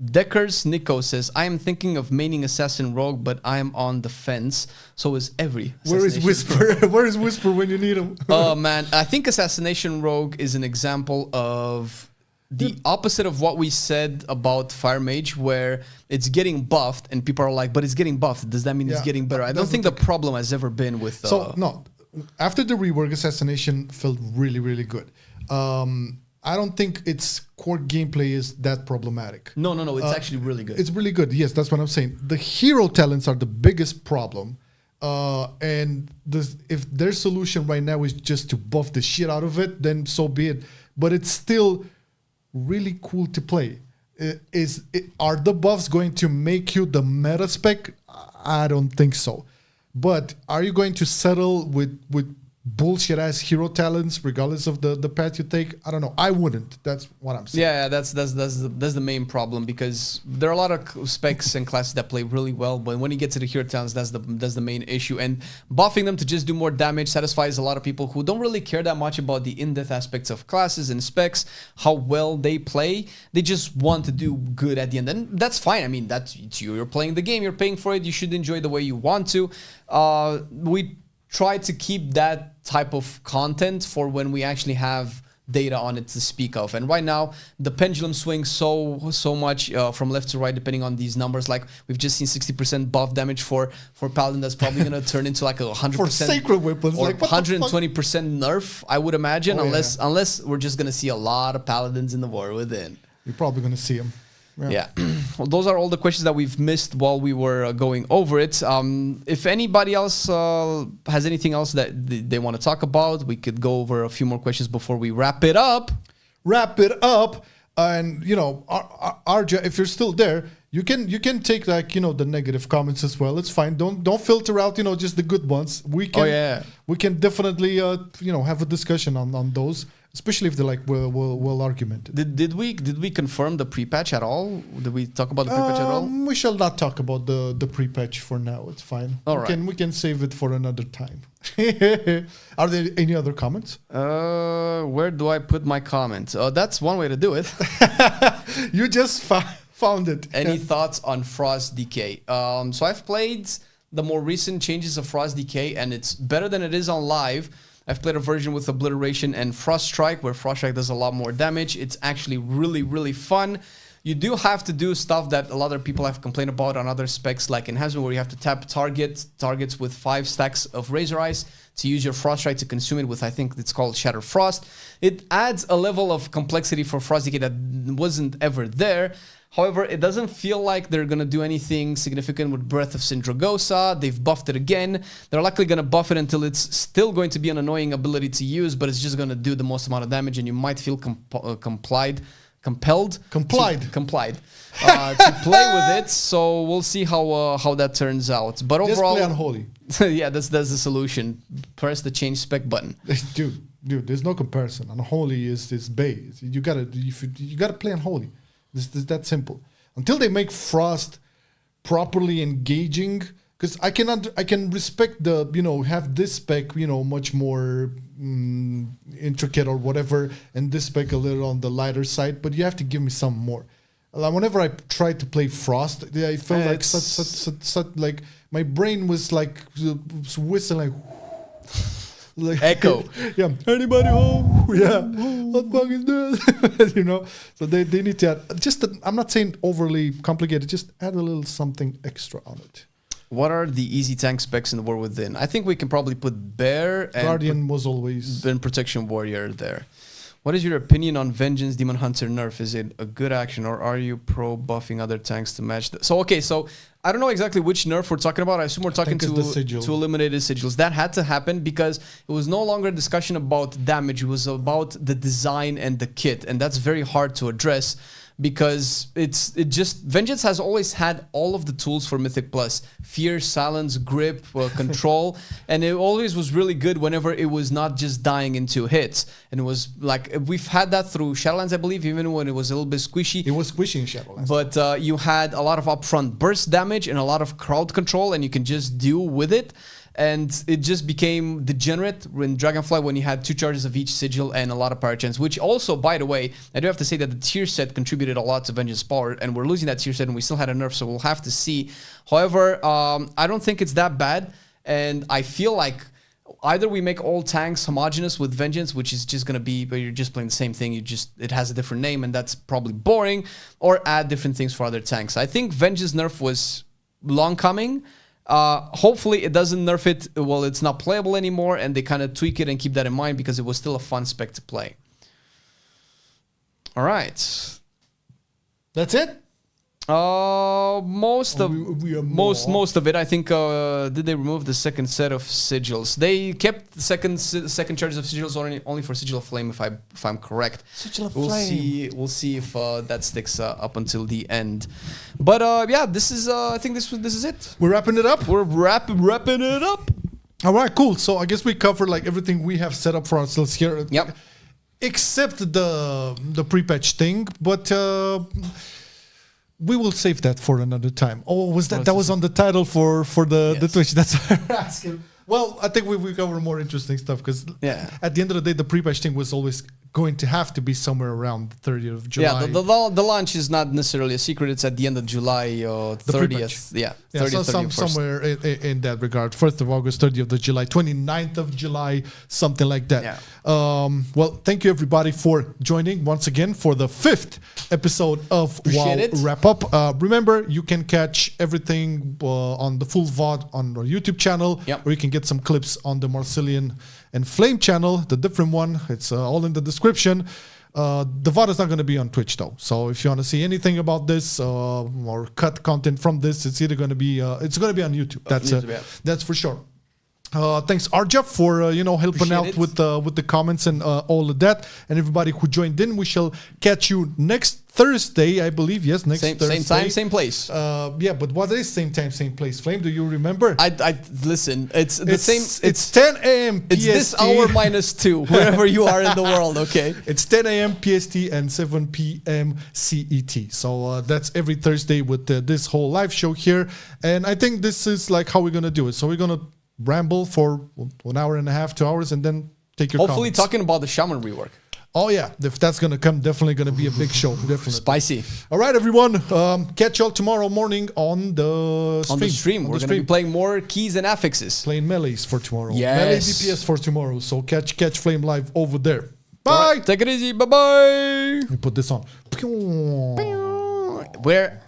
Deckers Nico says, I am thinking of maining Assassin Rogue, but I am on the fence. So is every. Where is Whisper? Where is Whisper when you need him? Oh, man. I think Assassination Rogue is an example of the opposite of what we said about Fire Mage, where it's getting buffed and people are like, but it's getting buffed. Does that mean it's getting better? I don't think the problem has ever been with... no. After the rework, Assassination felt really, really good. I don't think its core gameplay is that problematic. No. It's actually really good. It's really good. Yes, that's what I'm saying. The hero talents are the biggest problem. And if their solution right now is just to buff the shit out of it, then so be it. But it's still really cool to play. Are the buffs going to make you the meta spec? I don't think so. But are you going to settle with bullshit ass hero talents regardless of the path you take? I don't know. I wouldn't. That's what I'm saying. Yeah, that's the main problem, because there are a lot of specs and classes that play really well, but when you get to the hero talents, that's the main issue. And buffing them to just do more damage satisfies a lot of people who don't really care that much about the in-depth aspects of classes and specs, how well they play. They just want to do good at the end, and that's fine. I mean, it's you. You're playing the game. You're paying for it. You should enjoy the way you want to. We try to keep that type of content for when we actually have data on it to speak of. And right now, the pendulum swings so much from left to right, depending on these numbers. Like we've just seen 60% buff damage for Paladin. That's probably going to turn into like a 100% for sacred weapons, or like 120% nerf, I would imagine, unless we're just going to see a lot of Paladins in the War Within. You're probably going to see them. Yeah. Well, those are all the questions that we've missed while we were going over it. If anybody else has anything else that they want to talk about, we could go over a few more questions before we wrap it up. And Arja, if you're still there, you can take like the negative comments as well. It's fine. Don't filter out just the good ones. We can definitely have a discussion on those. Especially if they're like well argumented. Did we confirm the pre-patch at all? Did we talk about the pre-patch at all? We shall not talk about the pre-patch for now. It's fine. All right. We can save it for another time. Are there any other comments? Where do I put my comments? That's one way to do it. You just found it. Any thoughts on Frost Decay? So I've played the more recent changes of Frost Decay, and it's better than it is on live. I've played a version with Obliteration and Frost Strike, where Frost Strike does a lot more damage. It's actually really, really fun. You do have to do stuff that a lot of people have complained about on other specs, like Enhancement, where you have to tap targets with 5 stacks of Razor Ice to use your Frost Strike to consume it with, I think it's called Shatter Frost. It adds a level of complexity for Frost Decay that wasn't ever there. However, it doesn't feel like they're going to do anything significant with Breath of Sindragosa. They've buffed it again. They're likely going to buff it until it's still going to be an annoying ability to use, but it's just going to do the most amount of damage, and you might feel compelled to play with it. So we'll see how that turns out. But overall, just play Unholy. Yeah, that's the solution. Press the change spec button. Dude, dude, there's no comparison. Unholy is base. You gotta play Unholy. This that simple. Until they make Frost properly engaging, because I can respect the have this spec much more intricate or whatever, and this spec a little on the lighter side, but you have to give me some more. Whenever I tried to play Frost, I felt like such like my brain was like whistling. Like, Echo. Yeah. Anybody home? Yeah. What the fuck is this? So they need to add I'm not saying overly complicated, just add a little something extra on it. What are the easy tank specs in the War Within? I think we can probably put Bear and Guardian was always then Protection Warrior there. What is your opinion on Vengeance Demon Hunter nerf? Is it a good action, or are you pro buffing other tanks to match the... So I don't know exactly which nerf we're talking about. I assume we're talking to eliminated sigils. That had to happen because it was no longer a discussion about damage. It was about the design and the kit, and that's very hard to address because Vengeance has always had all of the tools for Mythic Plus: fear, silence, grip, control, and it always was really good whenever it was not just dying in 2 hits. And it was like, we've had that through Shadowlands, I believe, even when it was a little bit squishy. It was squishy in Shadowlands. But you had a lot of upfront burst damage and a lot of crowd control, and you can just deal with it. And it just became degenerate in Dragonflight when you had 2 charges of each sigil and a lot of power chance, which also, by the way, I do have to say that the tier set contributed a lot to Vengeance power, and we're losing that tier set, and we still had a nerf, so we'll have to see. However, I don't think it's that bad, and I feel like either we make all tanks homogenous with Vengeance, which is just going to be, but you're just playing the same thing, it has a different name, and that's probably boring, or add different things for other tanks. I think Vengeance nerf was long coming. Hopefully it doesn't nerf it, well, it's not playable anymore, and they kind of tweak it and keep that in mind because it was still a fun spec to play. All right. That's it? Most of it, I think. Did they remove the second set of sigils? They kept the second charge of sigils only for Sigil of Flame, if I'm correct. Sigil of Flame. We'll see if that sticks up until the end. But yeah, this is. I think this is it. We're wrapping it up. We're wrapping it up. All right, cool. So I guess we covered like everything we have set up for ourselves here. Yep. Except the pre-patch thing, but. We will save that for another time. Oh, was that was on the title for the Twitch? That's what I'm asking. Well, I think we cover more interesting stuff because at the end of the day, the pre-patch thing was always going to have to be somewhere around the 30th of July. Yeah, the launch is not necessarily a secret. It's at the end of July, 30th. Yeah, 30th, so somewhere in that regard. 1st of August, 30th of July, 29th of July, something like that. Yeah. Well, thank you everybody for joining once again for the 5th episode of WoW Wrap Up. Remember, you can catch everything on the full VOD on our YouTube channel, or you can get some clips on the Marcelian&Flame channel, the different one. It's all in the description. The VOD is not going to be on Twitch though, so if you want to see anything about this or cut content from this, it's either going to be on YouTube. That's for sure. Thanks Arja for helping out with the comments and all of that, and everybody who joined in. We shall catch you next Thursday, I believe. Yes, next Thursday. Same time, same place. Yeah, but what is same time, same place? Flame, do you remember? I listen. It's the same. It's 10 a.m. PST. It's this hour -2, wherever you are in the world. Okay. It's 10 a.m. PST and 7 p.m. CET. So that's every Thursday with this whole live show here, and I think this is like how we're gonna do it. So we're gonna ramble for 1 hour and a half, 2 hours, and then take your hopefully comments. Talking about the Shaman rework. Oh yeah, if that's gonna come, definitely gonna be a big show. Definitely spicy. All right, everyone. Catch y'all tomorrow morning on the stream. We're gonna be playing more keys and affixes. Playing melees for tomorrow. Yes. Melee DPS for tomorrow. So catch Flame live over there. Bye. Right, take it easy. Bye bye. Let me put this on. Where